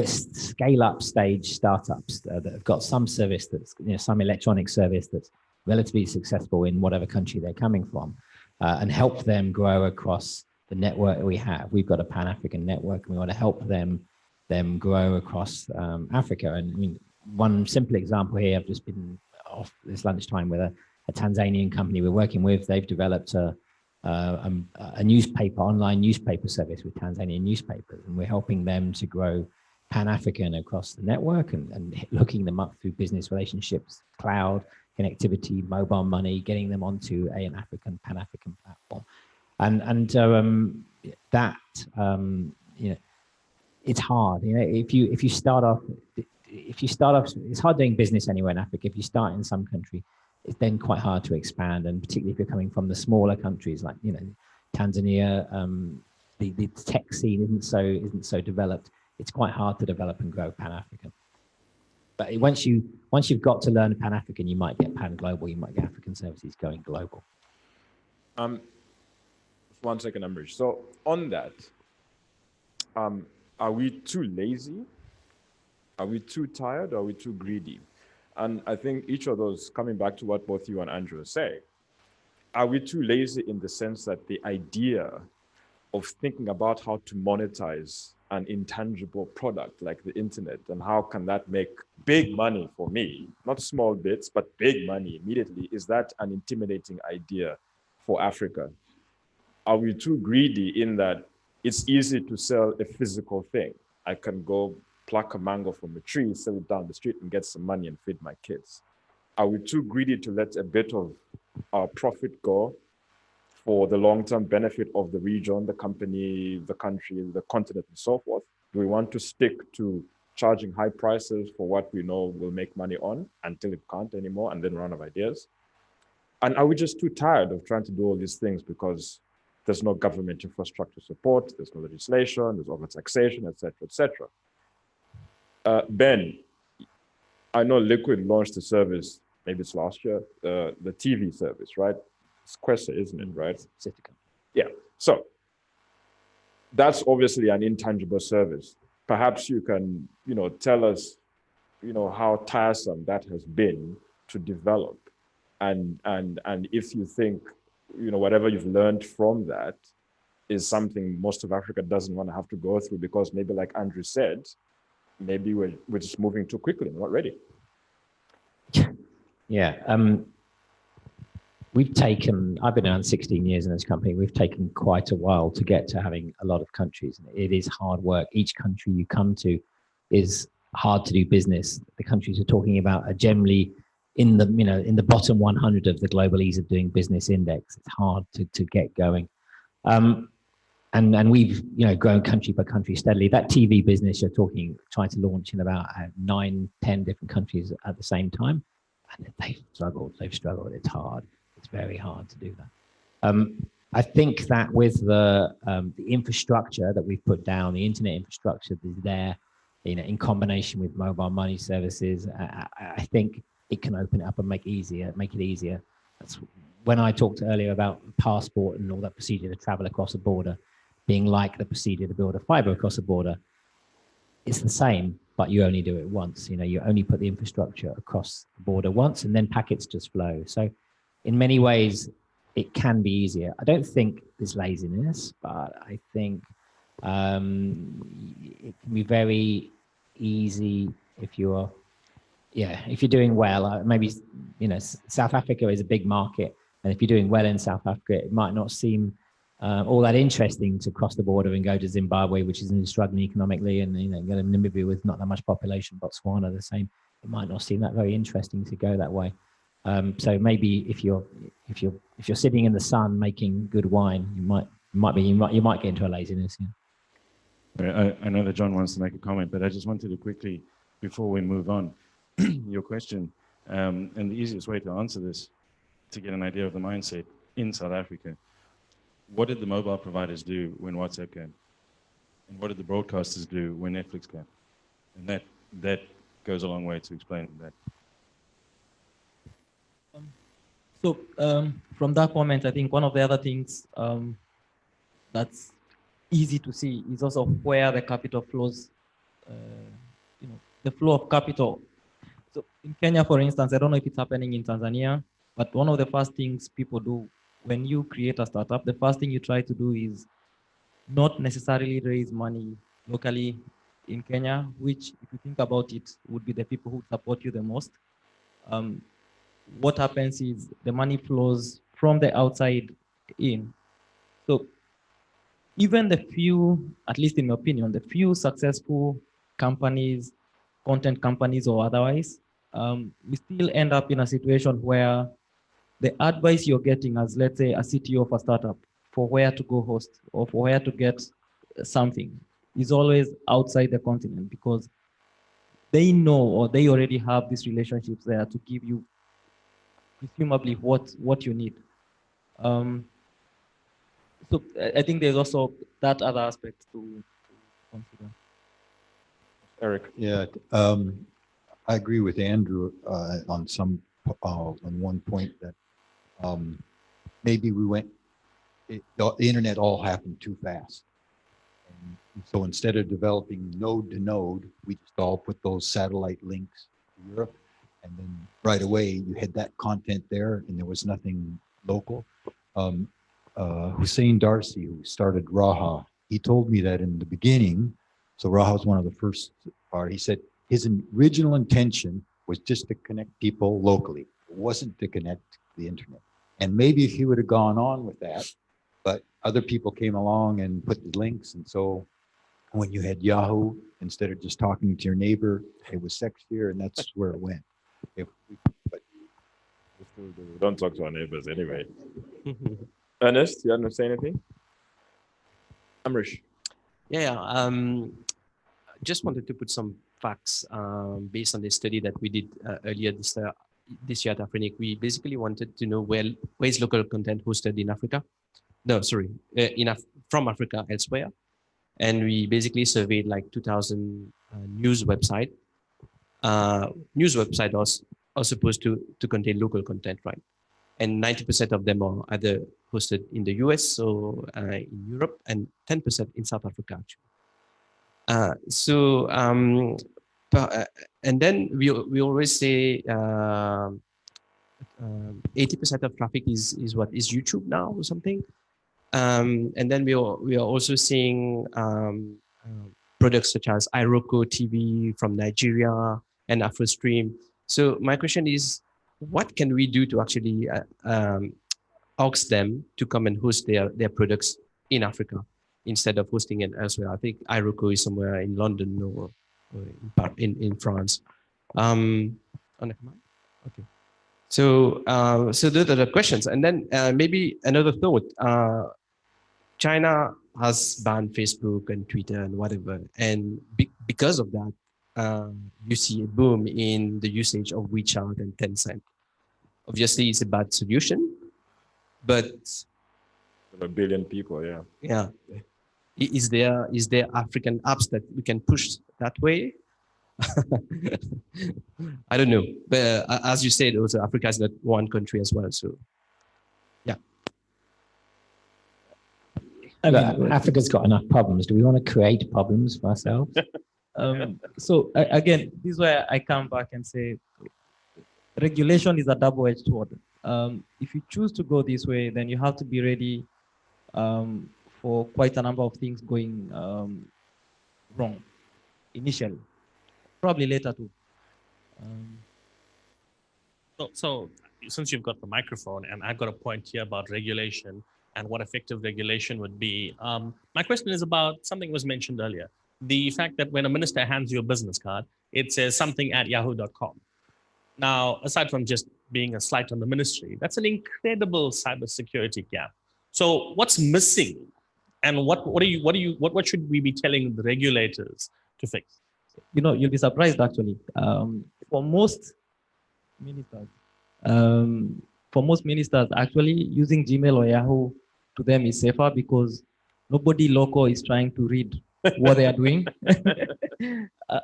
scale up stage startups that have got some service that's some electronic service that's relatively successful in whatever country they're coming from, and help them grow across the network we have. We've got a Pan-African network, and we want to help them grow across Africa. And I mean, one simple example here, I've just been off this lunchtime with a Tanzanian company we're working with. They've developed a newspaper, online newspaper service with Tanzanian newspapers, and we're helping them to grow Pan-African across the network and hooking them up through business relationships, cloud, connectivity, mobile money, getting them onto an Pan-African platform. And that, you know, it's hard. You know, if you start off, it's hard doing business anywhere in Africa. If you start in some country, it's then quite hard to expand, and particularly if you're coming from the smaller countries like, you know, Tanzania, the tech scene isn't so developed. It's quite hard to develop and grow Pan-African. But once you've got to learn Pan-African, you might get Pan-Global, you might get African services going global. 1 second, Ambridge. So on that, are we too lazy? Are we too tired? Or are we too greedy? And I think each of those, coming back to what both you and Andrew say, are we too lazy in the sense that the idea of thinking about how to monetize an intangible product like the internet and how can that make big money for me, not small bits, but big money immediately, is that an intimidating idea for Africa? Are we too greedy in that it's easy to sell a physical thing? I can go pluck a mango from a tree, sell it down the street and get some money and feed my kids. Are we too greedy to let a bit of our profit go for the long-term benefit of the region, the company, the country, the continent, and so forth? Do we want to stick to charging high prices for what we know will make money on until it can't anymore and then run out of ideas? And are we just too tired of trying to do all these things because there's no government infrastructure support, there's no legislation, there's over-taxation, et cetera, et cetera? Ben, I know Liquid launched a service, maybe it's last year, the TV service, right? It's Quessa, isn't it, right? SEACOM. Yeah, so that's obviously an intangible service. Perhaps you can, you know, tell us, you know, how tiresome that has been to develop. And if you think, you know, whatever you've learned from that is something most of Africa doesn't want to have to go through because maybe like Andrew said, maybe we're just moving too quickly and not ready. Yeah, I've been around 16 years in this company. We've taken quite a while to get to having a lot of countries. It is hard work. Each country you come to is hard to do business. The countries we're talking about are generally in the, you know, in the bottom 100 of the global ease of doing business index. It's hard to get going. And we've, you know, grown country by country steadily. That TV business you're trying to launch in about 9, 10 different countries at the same time. And they've struggled. It's hard. It's very hard to do that. I think that with the infrastructure that we've put down, the internet infrastructure is there, you know, in combination with mobile money services, I think it can open it up and make it easier. That's when I talked earlier about passport and all that procedure to travel across a border being like the procedure to build a fiber across a border. It's the same, but you only do it once. You know, you only put the infrastructure across the border once, and then packets just flow. So, in many ways, it can be easier. I don't think there's laziness, but I think it can be very easy if you're doing well. Maybe, you know, South Africa is a big market, and if you're doing well in South Africa, it might not seem all that interesting to cross the border and go to Zimbabwe, which is struggling economically, and, you know, go to Namibia with not that much population, Botswana the same. It might not seem that very interesting to go that way. So maybe if you're sitting in the sun making good wine, you might get into a laziness. Yeah. I know that John wants to make a comment, but I just wanted to quickly, before we move on, your question, and the easiest way to answer this, to get an idea of the mindset in South Africa. What did the mobile providers do when WhatsApp came? And what did the broadcasters do when Netflix came? And that goes a long way to explain that. So from that moment, I think one of the other things that's easy to see is also where the capital flows, you know, the flow of capital. So in Kenya, for instance, I don't know if it's happening in Tanzania, But one of the first things people do when you create a startup, the first thing you try to do is not necessarily raise money locally in Kenya, which, if you think about it, would be the people who support you the most. What happens is the money flows from the outside in. So even the few, at least in my opinion, the few successful companies, content companies or otherwise, we still end up in a situation where the advice you're getting as, let's say, a CTO of a startup for where to go host or for where to get something is always outside the continent, because they know or they already have these relationships there to give you presumably what you need. So I think there's also that other aspect to consider. Eric. Yeah, I agree with Andrew on on one point that maybe the internet all happened too fast. And so instead of developing node to node, we just all put those satellite links to Europe, and then right away you had that content there, and there was nothing local. Hussein Darcy, who started Raha, he told me that in the beginning. So Raha was one of the first part. He said his original intention was just to connect people locally. It wasn't to connect the internet. And maybe if he would have gone on with that, but other people came along and put the links. And so when you had Yahoo, instead of just talking to your neighbor, it was sexier, and that's where it went. But We don't talk to our neighbors anyway. Ernest, you want to say anything? Amrish. Yeah. Just wanted to put some facts based on the study that we did earlier this year at Afrinic. We basically wanted to know where is local content hosted in Africa. No, sorry, from Africa elsewhere. And we basically surveyed like 2,000 news websites. News websites are supposed to contain local content, right? And 90% of them are either hosted in the US or in Europe, and 10% in South Africa, actually. And then we always say 80% of traffic is what is YouTube now or something. And then we are also seeing products such as Iroko TV from Nigeria and AfroStream. So my question is, what can we do to actually ask them to come and host their products in Africa instead of hosting it elsewhere? I think Iroko is somewhere in London or in France. Okay. So those are the questions. And then maybe another thought. China has banned Facebook and Twitter and whatever. And because of that, you see a boom in the usage of WeChat and Tencent. Obviously, it's a bad solution, but a billion people, yeah. Yeah. Is there African apps that we can push that way? I don't know. But as you said, also Africa is not one country as well. So, yeah. Africa's got enough problems. Do we want to create problems for ourselves? So again, this is where I come back and say, regulation is a double-edged sword. If you choose to go this way, then you have to be ready for quite a number of things going wrong initially, probably later too. So since you've got the microphone and I've got a point here about regulation and what effective regulation would be, my question is about something was mentioned earlier. The fact that when a minister hands you a business card, it says something at yahoo.com. Now, aside from just being a slight on the ministry, that's an incredible cybersecurity gap. So what's missing, and what should we be telling the regulators to fix? You know, you'll be surprised actually. For most ministers, actually using Gmail or Yahoo to them is safer because nobody local is trying to read what they are doing.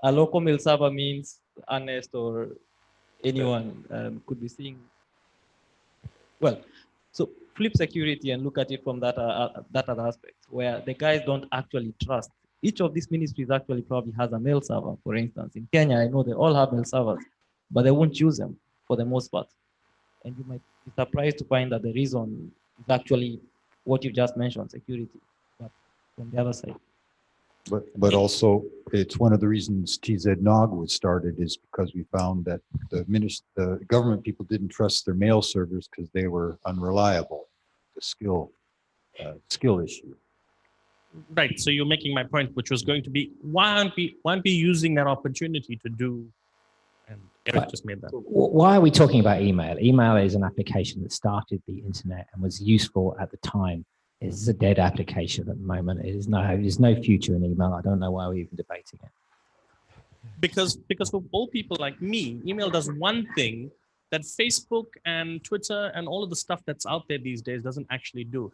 A local mail server means Ernest or anyone could be seeing. Well, so flip security and look at it from that other aspect where the guys don't actually trust. Each of these ministries actually probably has a mail server, for instance. In Kenya, I know they all have mail servers, but they won't use them for the most part. And you might surprised to find that the reason is actually what you just mentioned, security, but from the other side. But also, it's one of the reasons TZNOG was started is because we found that the government people didn't trust their mail servers because they were unreliable, the skill issue. Right. So you're making my point, which was going to be, why aren't we using that opportunity to do, and Erik just made that. Why are we talking about email? Email is an application that started the internet and was useful at the time. It's a dead application at the moment. There's no future in email. I don't know why we're even debating it. Because for all people like me, email does one thing that Facebook and Twitter and all of the stuff that's out there these days doesn't actually do.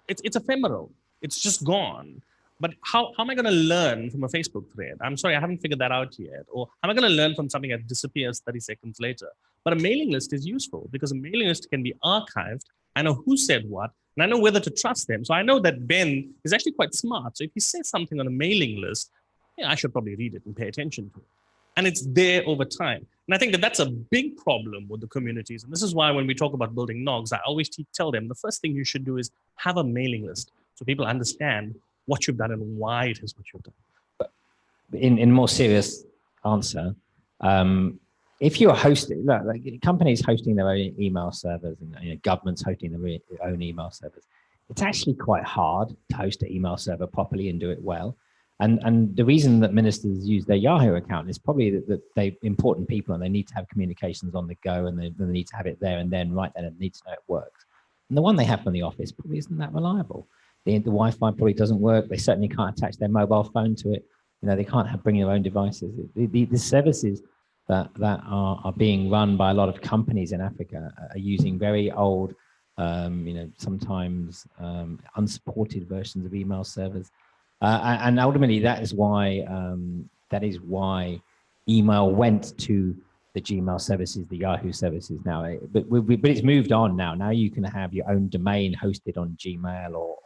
It's ephemeral. It's just gone. But how am I going to learn from a Facebook thread? I'm sorry, I haven't figured that out yet. Or am I going to learn from something that disappears 30 seconds later? But a mailing list is useful because a mailing list can be archived. I know who said what, and I know whether to trust them. So I know that Ben is actually quite smart. So if he says something on a mailing list, yeah, I should probably read it and pay attention to it. And it's there over time. And I think that that's a big problem with the communities. And this is why when we talk about building NOGs, I always tell them the first thing you should do is have a mailing list so people understand what you've done and why it is what you've done. But in more serious answer, if you're hosting, like companies hosting their own email servers and governments hosting their own email servers, it's actually quite hard to host an email server properly and do it well. And the reason that ministers use their Yahoo account is probably that they're important people and they need to have communications on the go and they need to have it there and then, right then, and need to know it works. And the one they have from the office probably isn't that reliable. The Wi-Fi probably doesn't work. They certainly can't attach their mobile phone to it. They can't bring their own devices. The services that are being run by a lot of companies in Africa are using very old, sometimes unsupported versions of email servers. And ultimately, that is why email went to the Gmail services, the Yahoo services now. But it's moved on now. Now you can have your own domain hosted on Gmail or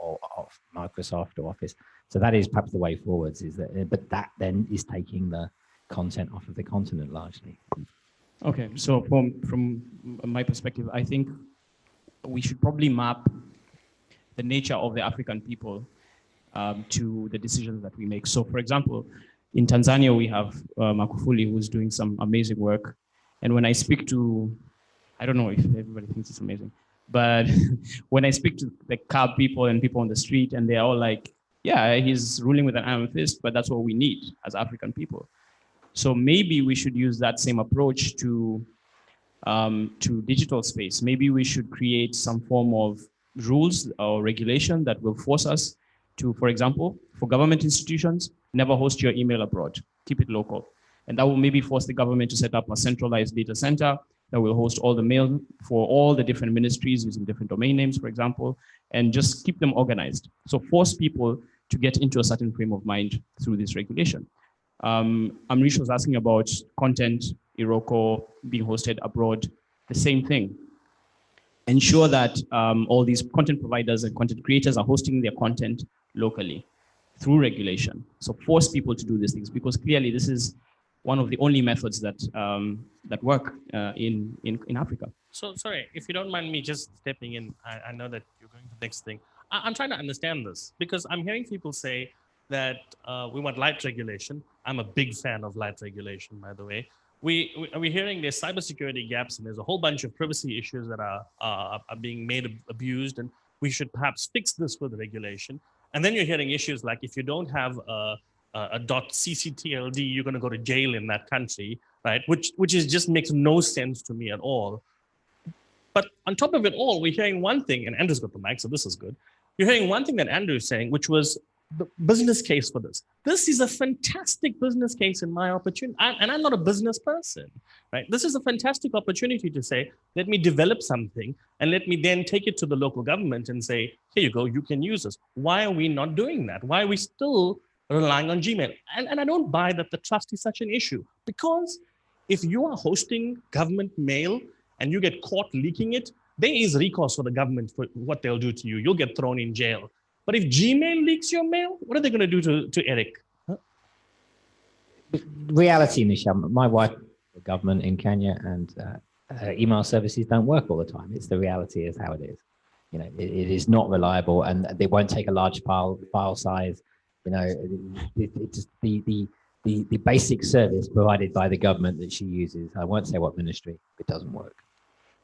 Microsoft or Office. So that is perhaps the way forwards. But that then is taking the content off of the continent largely. Okay, so from my perspective, I think we should probably map the nature of the African people to the decisions that we make. So, for example, in Tanzania, we have Magufuli, who's doing some amazing work. And when I speak to, I don't know if everybody thinks it's amazing, but when I speak to the cab people and people on the street, and they're all like, yeah, he's ruling with an iron fist, but that's what we need as African people. So maybe we should use that same approach to digital space. Maybe we should create some form of rules or regulation that will force us to, for example, for government institutions, never host your email abroad, keep it local. And that will maybe force the government to set up a centralized data center that will host all the mail for all the different ministries using different domain names, for example, and just keep them organized. So force people to get into a certain frame of mind through this regulation. Amrish was asking about content, Teraco being hosted abroad, the same thing. Ensure that all these content providers and content creators are hosting their content locally through regulation. So force people to do these things, because clearly this is one of the only methods that that work in Africa. So sorry, if you don't mind me just stepping in, I know that you're going to the next thing. I'm trying to understand this because I'm hearing people say that we want light regulation. I'm a big fan of light regulation, by the way. We're hearing there's cybersecurity gaps and there's a whole bunch of privacy issues that are being abused, and we should perhaps fix this with regulation. And then you're hearing issues like if you don't have a .ccTLD, you're going to go to jail in that country, right? Which is just makes no sense to me at all. But on top of it all, we're hearing one thing, and Andrew's got the mic, so this is good. You're hearing one thing that Andrew is saying, which was the business case for this. This is a fantastic business case in my opportunity. And I'm not a business person, right? This is a fantastic opportunity to say, let me develop something and let me then take it to the local government and say, here you go, you can use this. Why are we not doing that? Why are we still relying on Gmail? And I don't buy that the trust is such an issue, because if you are hosting government mail and you get caught leaking it, there is recourse for the government for what they'll do to you. You'll get thrown in jail. But if Gmail leaks your mail, what are they going to do to Erik? Huh? Reality, Nisham, my wife, the government in Kenya, and email services don't work all the time. It's the reality is how it is. You know, it is not reliable, and they won't take a large file size. You know, it's just the basic service provided by the government that she uses. I won't say what ministry. It doesn't work.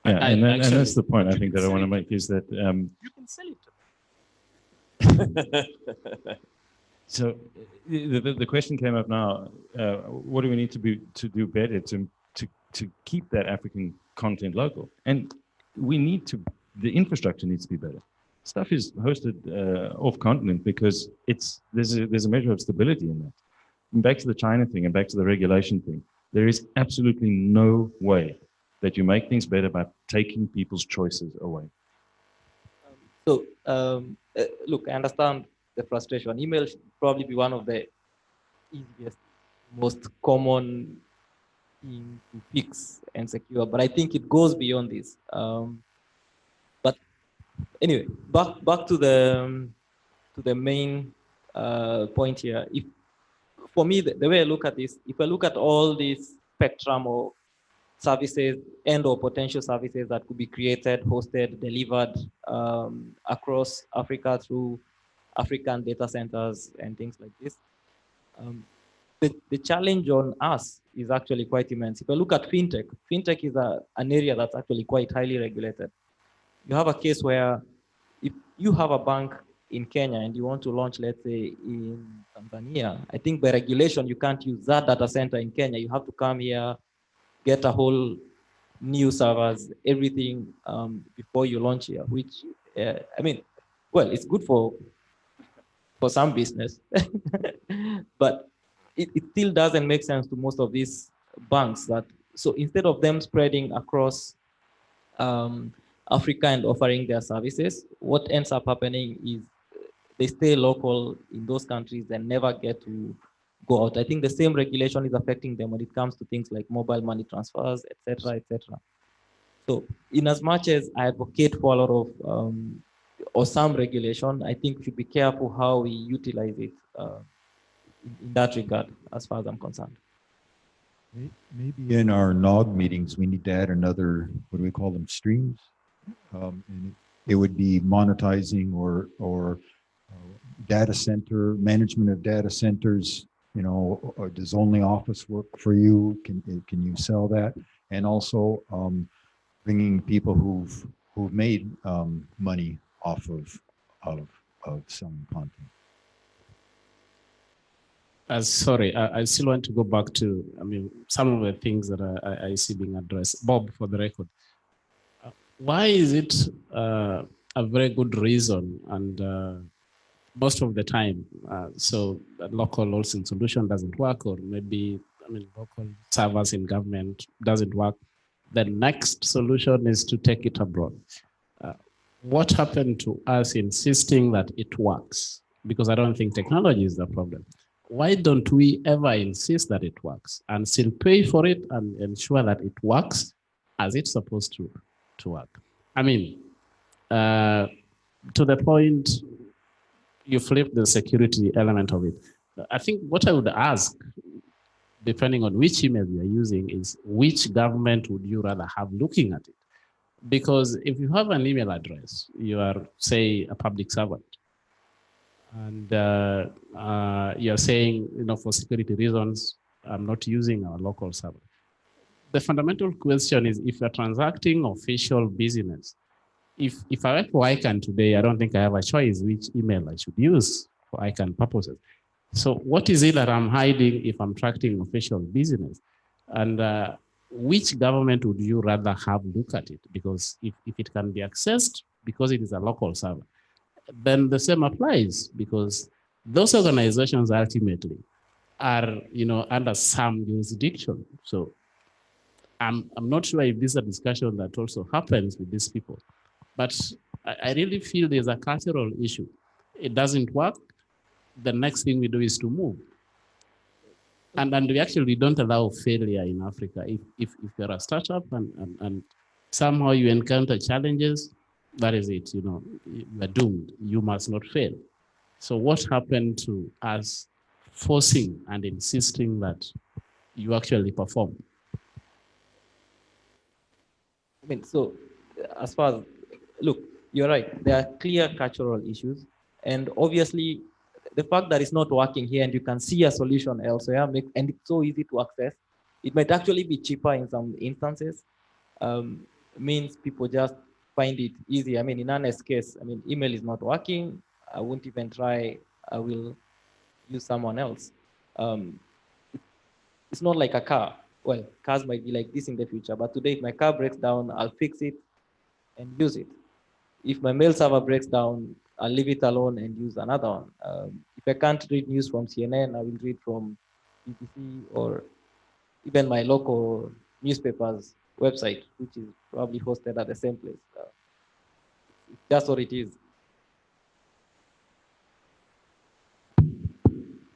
Yeah, and that's the point I think that I want to make is that You can sell it. so the question came up now. What do we need to do better to keep that African content local? And we need to. The infrastructure needs to be better. Stuff is hosted off continent because there's a measure of stability in that. And back to the China thing and back to the regulation thing, there is absolutely no way that you make things better by taking people's choices away. So, look, I understand the frustration. Email should probably be one of the easiest, most common thing to fix and secure, but I think it goes beyond this. But anyway, back to the main point here. If for me, the way I look at this, if I look at all this spectrum of services and/or potential services that could be created, hosted, delivered across Africa through African data centers and things like this, the challenge on us is actually quite immense. If I look at fintech is an area that's actually quite highly regulated. You have a case where if you have a bank in Kenya and you want to launch, let's say, in Tanzania, I think by regulation, you can't use that data center in Kenya. You have to come here, get a whole new servers, everything before you launch here, which, I mean, well, it's good for some business, but it still doesn't make sense to most of these banks. So instead of them spreading across Africa and offering their services, what ends up happening is they stay local in those countries and never get to go out. I think the same regulation is affecting them when it comes to things like mobile money transfers, etc., etc. So in as much as I advocate for a lot of, or some regulation, I think we should be careful how we utilize it in that regard, as far as I'm concerned. Maybe in our NOG meetings, we need to add another, what do we call them, streams? And it would be monetizing or data center, management of data centers, you know, or does only Office work for you? Can you sell that? And also bringing people who've made money off of selling content. Sorry, I still want to go back to, I mean, some of the things that I see being addressed. Bob, for the record, why is it a very good reason and most of the time, so that local hosting solution doesn't work, or maybe, I mean, local servers in government doesn't work, the next solution is to take it abroad. What happened to us insisting that it works? Because I don't think technology is the problem. Why don't we ever insist that it works and still pay for it and ensure that it works as it's supposed to work? I mean, to the point, you flip the security element of it. I think what I would ask, depending on which email you're using, is which government would you rather have looking at it? Because if you have an email address, you are, say, a public servant, and you're saying, you know, for security reasons, I'm not using our local server. The fundamental question is, if you're transacting official business, if I went for ICANN today, I don't think I have a choice which email I should use for ICANN purposes. So what is it that I'm hiding if I'm tracking official business? And which government would you rather have look at it? Because if it can be accessed because it is a local server, then the same applies, because those organizations ultimately are, you know, under some jurisdiction. So I'm not sure if this is a discussion that also happens with these people, but I really feel there's a cultural issue. It doesn't work. The next thing we do is to move. And we actually don't allow failure in Africa. If you're a startup and somehow you encounter challenges, that is it, you know, you're doomed. You must not fail. So what happened to us forcing and insisting that you actually perform? I mean, so as far as, look, you're right, there are clear cultural issues. And obviously, the fact that it's not working here and you can see a solution elsewhere, and it's so easy to access, it might actually be cheaper in some instances, means people just find it easy. I mean, in Ernest's case, I mean, email is not working. I won't even try. I will use someone else. It's not like a car. Well, cars might be like this in the future, but today if my car breaks down, I'll fix it and use it. If my mail server breaks down, I'll leave it alone and use another one. If I can't read news from CNN, I will read from BBC or even my local newspaper's website, which is probably hosted at the same place. That's what it is.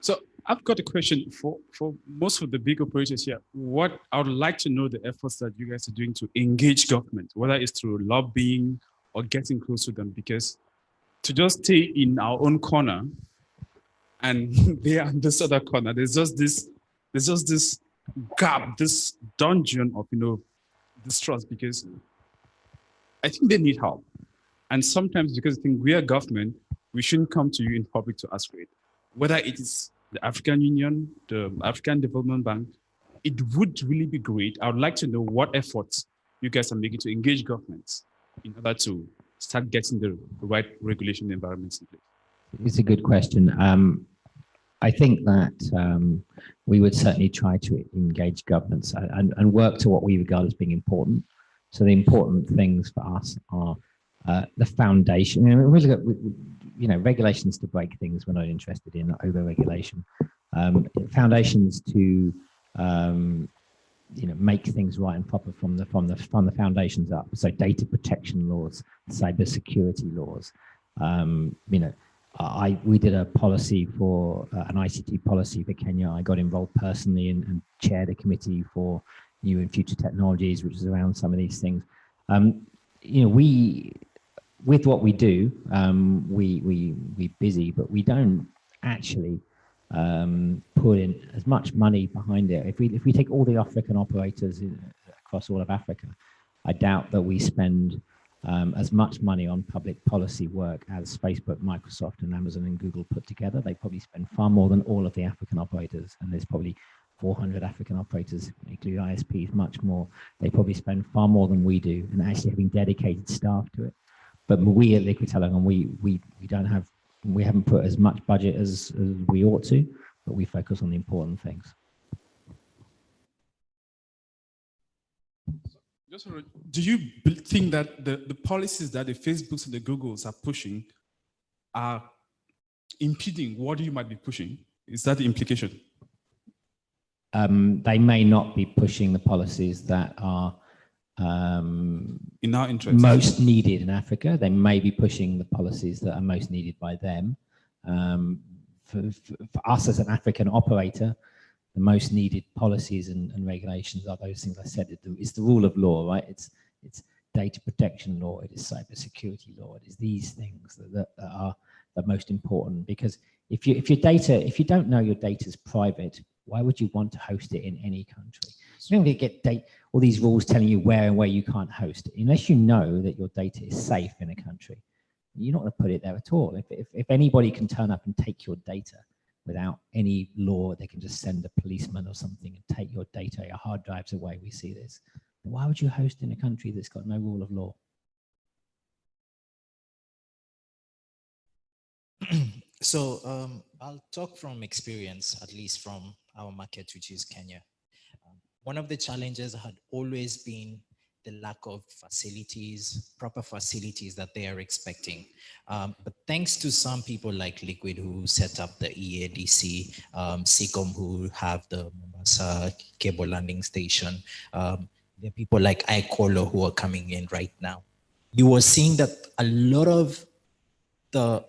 So I've got a question for most of the big operators here. What I would like to know the efforts that you guys are doing to engage government, whether it's through lobbying or getting close to them, because to just stay in our own corner and they are in this other corner, there's just this gap, this dungeon of, distrust, because I think they need help. And sometimes because I think we are government, we shouldn't come to you in public to ask for it. Whether it is the African Union, the African Development Bank, it would really be great. I would like to know what efforts you guys are making to engage governments in order to start getting the right regulation environments in place. It's a good question. I think that we would certainly try to engage governments and work to what we regard as being important. So the important things for us are the foundation. We look at, regulations to break things we're not interested in, over-regulation. Foundations to, make things right and proper from the foundations up. So data protection laws, cybersecurity laws. We did a policy for an ICT policy for Kenya. I got involved personally and chaired a committee for new and future technologies, which is around some of these things. With what we do, we're busy, but we don't actually put in as much money behind it. If we take all the African operators across all of Africa, I doubt that we spend as much money on public policy work as Facebook, Microsoft, and Amazon and Google put together. They probably spend far more than all of the African operators, and there's probably 400 African operators, including ISPs, much more. They probably spend far more than we do, and actually having dedicated staff to it. But we at Liquid Telecom, we haven't put as much budget as we ought to, but we focus on the important things. Do you think that the policies that the Facebooks and the Googles are pushing are impeding what you might be pushing? Is that the implication? They may not be pushing the policies that are in our interest, most needed in Africa. They may be pushing the policies that are most needed by them. For us as an African operator, the most needed policies and regulations are those things I said. It's the rule of law, right? It's data protection law, it is cybersecurity law, it is these things that are the most important. Because if you don't know your data is private, why would you want to host it in any country? You don't get all these rules telling you where and where you can't host it. Unless you know that your data is safe in a country, you're not going to put it there at all. If anybody can turn up and take your data without any law, they can just send a policeman or something and take your data, your hard drives away. We see this. Then why would you host in a country that's got no rule of law? So I'll talk from experience, at least from our market, which is Kenya. One of the challenges had always been the lack of facilities, proper facilities that they are expecting. But thanks to some people like Liquid who set up the EADC, SEACOM who have the Mombasa cable landing station, there are people like iColo who are coming in right now. You were seeing that a lot of the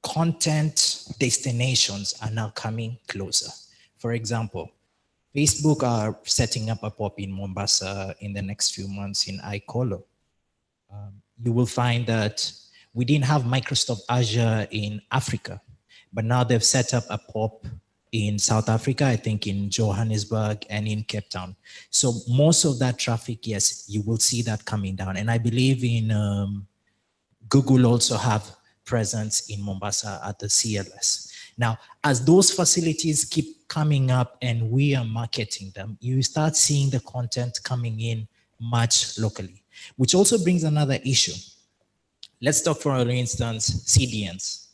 content destinations are now coming closer. For example, Facebook are setting up a pop in Mombasa in the next few months in iColo. You will find that we didn't have Microsoft Azure in Africa, but now they've set up a pop in South Africa, I think in Johannesburg and in Cape Town. So most of that traffic, yes, you will see that coming down. And I believe in Google also have presence in Mombasa at the CLS. Now, as those facilities keep coming up and we are marketing them, you start seeing the content coming in much locally, which also brings another issue. Let's talk, for instance, CDNs.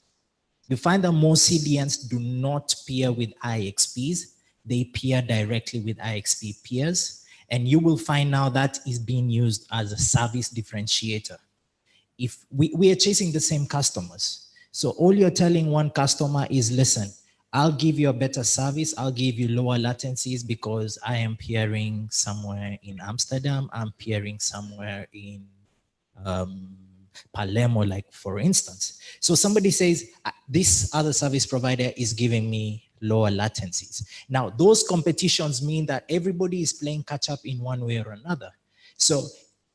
You find that most CDNs do not peer with IXPs. They peer directly with IXP peers. And you will find now that is being used as a service differentiator. If we are chasing the same customers. So all you're telling one customer is, listen, I'll give you a better service. I'll give you lower latencies because I am peering somewhere in Amsterdam. I'm peering somewhere in Palermo, like for instance. So somebody says, this other service provider is giving me lower latencies. Now, those competitions mean that everybody is playing catch up in one way or another. So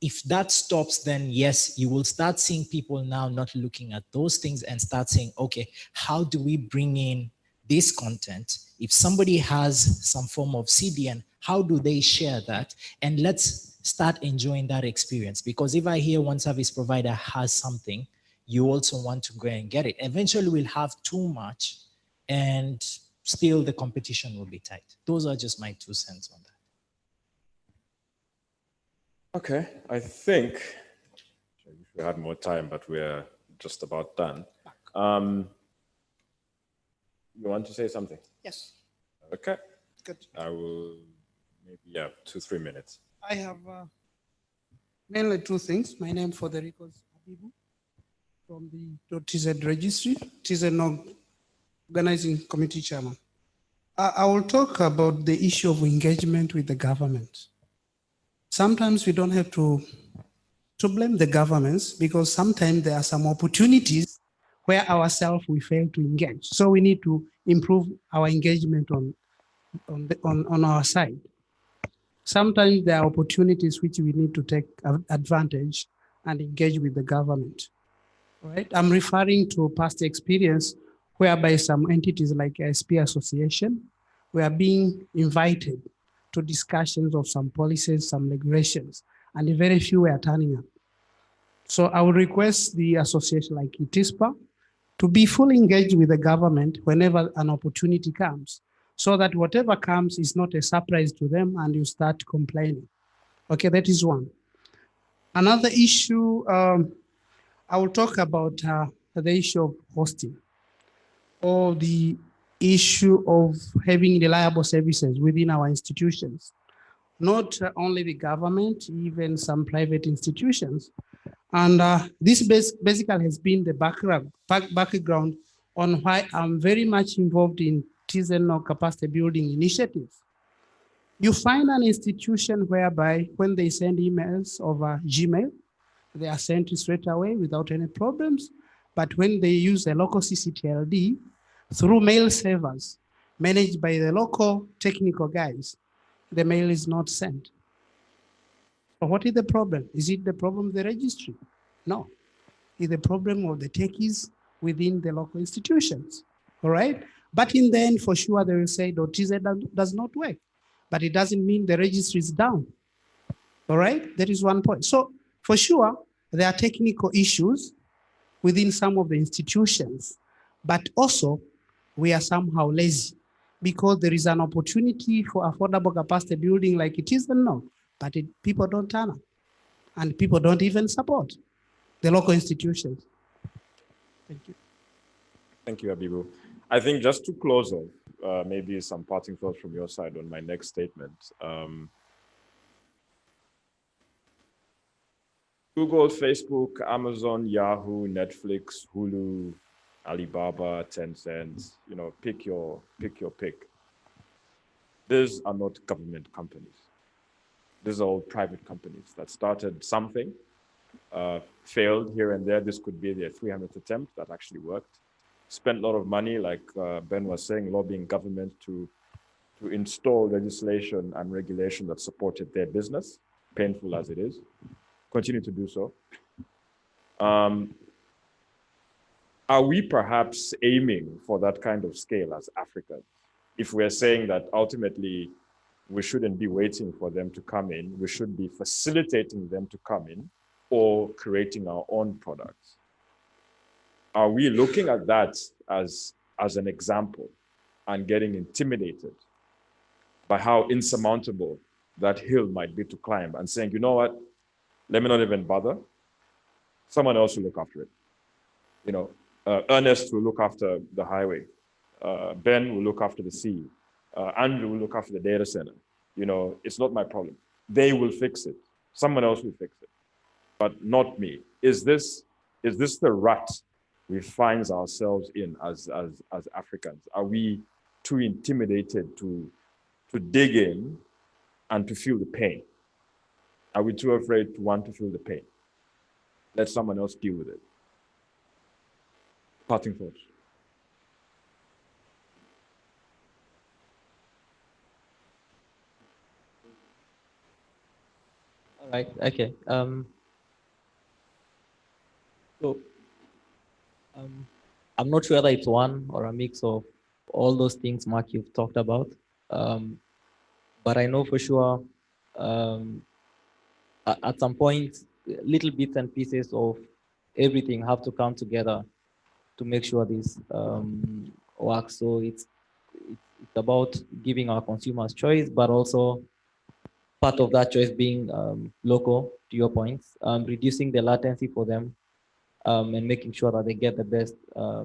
if that stops, then yes, you will start seeing people now not looking at those things and start saying, okay, how do we bring in this content? If somebody has some form of CDN, how do they share that? And let's start enjoying that experience. Because if I hear one service provider has something, you also want to go and get it. Eventually we'll have too much and still the competition will be tight. Those are just my 2 cents on that. Okay, I think we had more time, but we're just about done. You want to say something? Yes. Okay. Good. I will maybe 2-3 minutes. I have mainly 2 things. My name for the records, Habibu, from the .tz registry, TZNOG organizing committee chairman. I will talk about the issue of engagement with the government. Sometimes we don't have to blame the governments because sometimes there are some opportunities where ourselves we fail to engage. So we need to improve our engagement on our side. Sometimes there are opportunities which we need to take advantage and engage with the government. Right? I'm referring to past experience whereby some entities like SP Association were being invited to discussions of some policies, some regulations, and very few were turning up. So I would request the association like ITISPA to be fully engaged with the government whenever an opportunity comes, so that whatever comes is not a surprise to them and you start complaining. Okay, that is one. Another issue, I will talk about the issue of hosting or the issue of having reliable services within our institutions. Not only the government, even some private institutions. And this basically has been the background on why I'm very much involved in TZNOG capacity building initiatives. You find an institution whereby when they send emails over Gmail, they are sent straight away without any problems. But when they use a local CCTLD through mail servers managed by the local technical guys, the mail is not sent. So what is the problem? Is it the problem of the registry? No. It's the problem of the techies within the local institutions, all right? But in the end, for sure, they will say .tz does not work, but it doesn't mean the registry is down, all right? That is one point. So for sure, there are technical issues within some of the institutions, but also we are somehow lazy because there is an opportunity for affordable capacity building like it is now, but people don't turn up and people don't even support the local institutions. Thank you. Thank you, Abibu. I think just to close off, maybe some parting thoughts from your side on my next statement. Google, Facebook, Amazon, Yahoo, Netflix, Hulu, Alibaba, Tencent, pick your pick. These are not government companies. These are all private companies that started something, failed here and there. This could be their 300th attempt that actually worked. Spent a lot of money, like Ben was saying, lobbying government to install legislation and regulation that supported their business, painful as it is. Continue to do so. Are we perhaps aiming for that kind of scale as Africans? if we're saying that ultimately we shouldn't be waiting for them to come in, we should be facilitating them to come in or creating our own products. Are we looking at that as an example and getting intimidated by how insurmountable that hill might be to climb and saying, you know what, let me not even bother. Someone else will look after it. You know, Ernest will look after the highway. Ben will look after the sea. Andrew will look after the data center. You know, it's not my problem. They will fix it. Someone else will fix it, but not me. Is this the rut we find ourselves in as Africans? Are we too intimidated to dig in and to feel the pain? Are we too afraid to want to feel the pain? Let someone else deal with it. Parting thoughts. All right. Okay. I'm not sure whether it's one or a mix of all those things, Mark, you've talked about. But I know for sure at some point, little bits and pieces of everything have to come together to make sure this works. So it's about giving our consumers choice, but also part of that choice being local, to your points, reducing the latency for them, and making sure that they get the best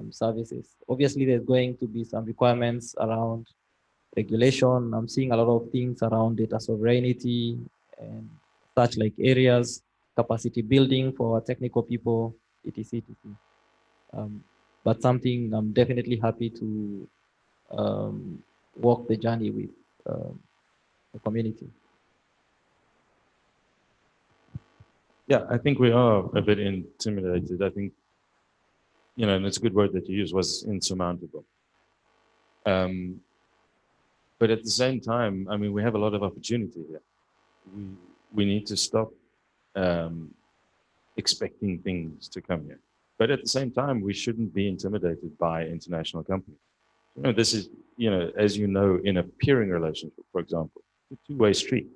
services. Obviously, there's going to be some requirements around regulation. I'm seeing a lot of things around data sovereignty and such like areas, capacity building for our technical people, etc. But something I'm definitely happy to walk the journey with the community. Yeah, I think we are a bit intimidated. I think, you know, and it's a good word that you use, was insurmountable. But at the same time, I mean, we have a lot of opportunity here. We need to stop expecting things to come here. But at the same time, we shouldn't be intimidated by international companies. You know, this is, you know, as you know, in a peering relationship, for example, it's a two-way street.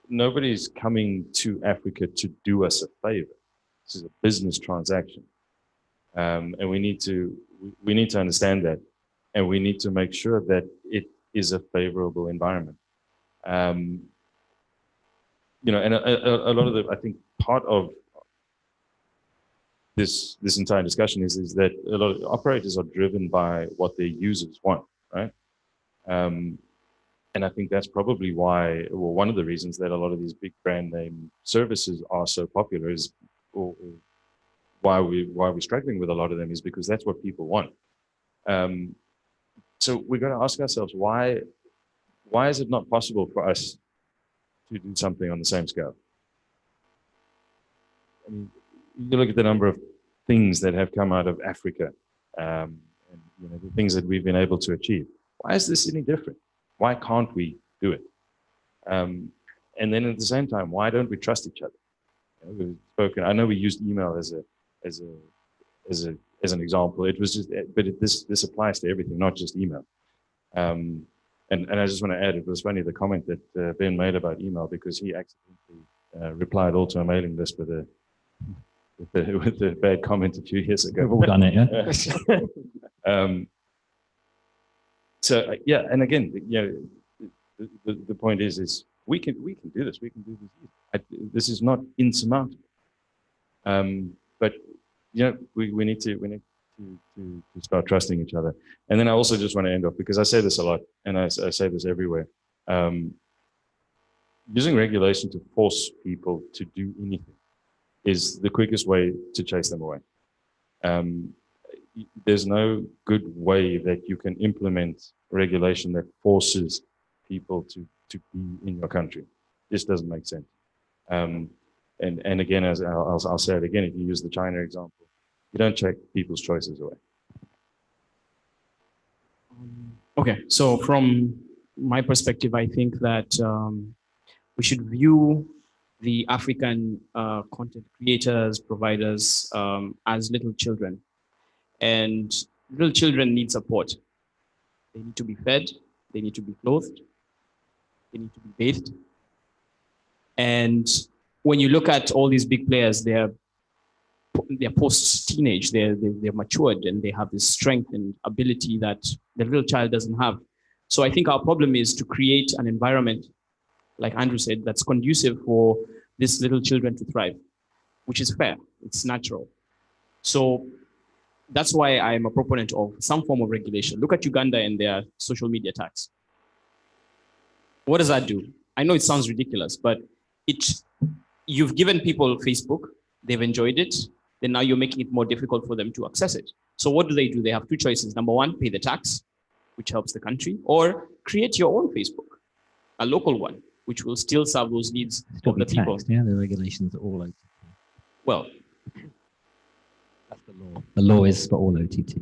Nobody's coming to Africa to do us a favor. This is a business transaction. And we need to understand that. And we need to make sure that it is a favorable environment. You know, and a lot of the, I think part of this entire discussion is that a lot of operators are driven by what their users want, right? And I think that's probably why, well, one of the reasons that a lot of these big brand name services are so popular is, or why we're struggling with a lot of them is because that's what people want. So we're going to ask ourselves, why is it not possible for us to do something on the same scale? I mean, you look at the number of things that have come out of Africa, and you know, the things that we've been able to achieve. Why is this any different? Why can't we do it? And then at the same time, why don't we trust each other? You know, we've spoken. I know we used email as an example. It was just, but this applies to everything, not just email. And I just want to add, it was funny the comment that Ben made about email, because he accidentally replied all to a mailing list with a bad comment a few years ago. We've all done it, yeah. So yeah, and again, you know, the point is we can do this. We can do this. This is not insurmountable. But you know, we need to start trusting each other. And then I also just want to end off, because I say this a lot, and I say this everywhere. Using regulation to force people to do anything is the quickest way to chase them away. There's no good way that you can implement regulation that forces people to be in your country. This doesn't make sense. And again, as I'll say it again, if you use the China example, you don't check people's choices away. Okay, so from my perspective, I think that we should view the African content creators, providers as little children. And little children need support. They need to be fed. They need to be clothed. They need to be bathed. And when you look at all these big players, they're post-teenage, they're matured, and they have this strength and ability that the little child doesn't have. So I think our problem is to create an environment, like Andrew said, that's conducive for these little children to thrive, which is fair, it's natural. So that's why I'm a proponent of some form of regulation. Look at Uganda and their social media tax. What does that do? I know it sounds ridiculous, but you've given people Facebook, they've enjoyed it, then now you're making it more difficult for them to access it. So what do? They have two choices. Number one, pay the tax, which helps the country, or create your own Facebook, a local one, which will still serve those needs of the people. Yeah, the regulations are all OTT. Well, that's the law. The law is for all OTT.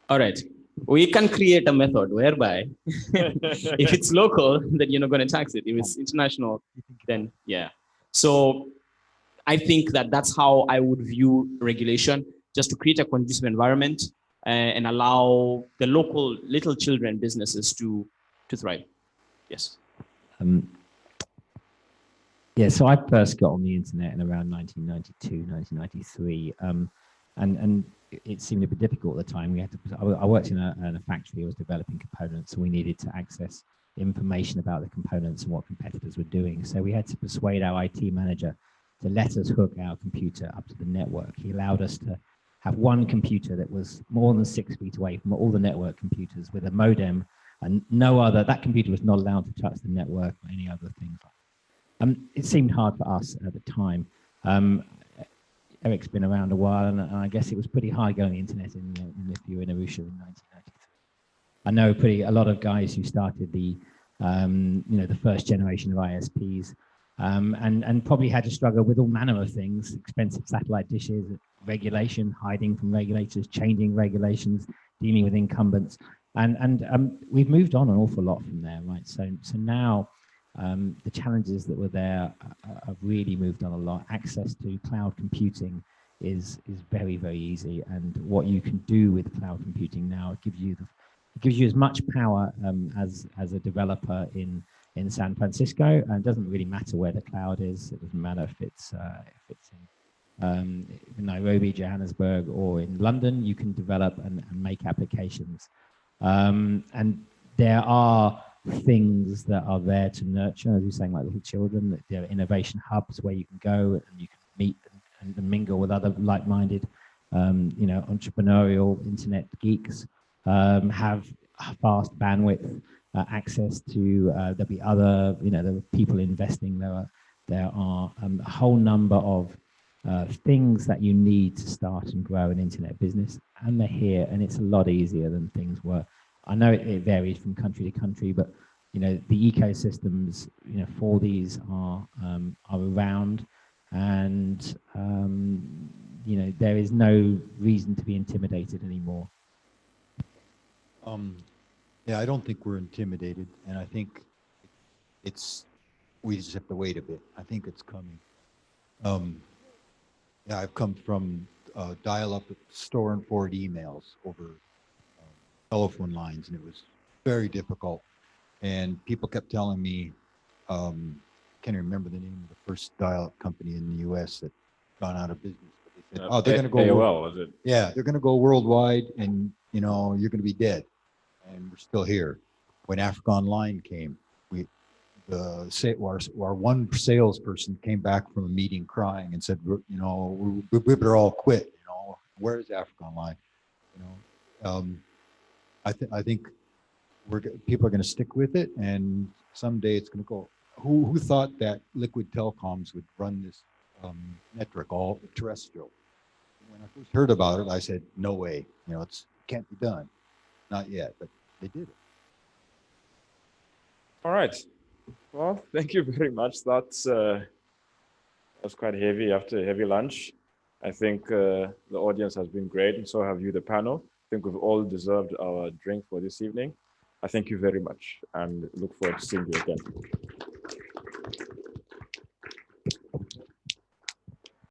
All right. We can create a method whereby if it's local, then you're not going to tax it. If it's international, then yeah. So I think that's how I would view regulation, just to create a conducive environment and allow the local little children businesses to thrive. Yes. Yeah, so I first got on the internet in around 1992, 1993. And it seemed a bit difficult at the time. I worked in a factory. I was developing components, and we needed to access information about the components and what competitors were doing. So we had to persuade our IT manager to let us hook our computer up to the network. He allowed us to have one computer that was more than 6 feet away from all the network computers with a modem, and no other. That computer was not allowed to touch the network or any other things like that. It seemed hard for us at the time. Eric's been around a while, and I guess it was pretty hard going on the internet if you were in Arusha in 1993. I know a lot of guys who started the first generation of ISPs, and probably had to struggle with all manner of things: expensive satellite dishes, regulation, hiding from regulators, changing regulations, dealing with incumbents, and we've moved on an awful lot from there, right? So now. The challenges that were there have really moved on a lot. Access to cloud computing is very, very easy, and what you can do with cloud computing now, it gives you as much power as a developer in San Francisco, and it doesn't really matter where the cloud is. It doesn't matter if it's in Nairobi, Johannesburg, or in London. You can develop and make applications, and there are things that are there to nurture, as you're saying, like little children, that there are innovation hubs where you can go and you can meet and mingle with other like-minded, entrepreneurial internet geeks, have fast bandwidth access to, there'll be other, there are people investing, there are a whole number of things that you need to start and grow an internet business, and they're here, and it's a lot easier than things were. I know it varies from country to country, but the ecosystems for these are around, and there is no reason to be intimidated anymore. Yeah, I don't think we're intimidated, and I think we just have to wait a bit. I think it's coming. Yeah, I've come from dial-up store and forward emails over telephone lines, and it was very difficult. And people kept telling me, can't remember the name of the first dial-up company in the U.S. that gone out of business. But they said, they're going to go. AOL, was it? Yeah, they're going to go worldwide, and you're going to be dead. And we're still here. When Africa Online came, our one salesperson came back from a meeting crying and said, we better all quit. Where's Africa Online? I think people are going to stick with it, and someday it's going to go. Who thought that liquid telecoms would run this network, all terrestrial? When I first heard about it, I said, no way. It can't be done. Not yet, but they did it. All right. Well, thank you very much. That's quite heavy after a heavy lunch. I think the audience has been great, and so have you, the panel. I think we've all deserved our drink for this evening. I thank you very much, and look forward to seeing you again.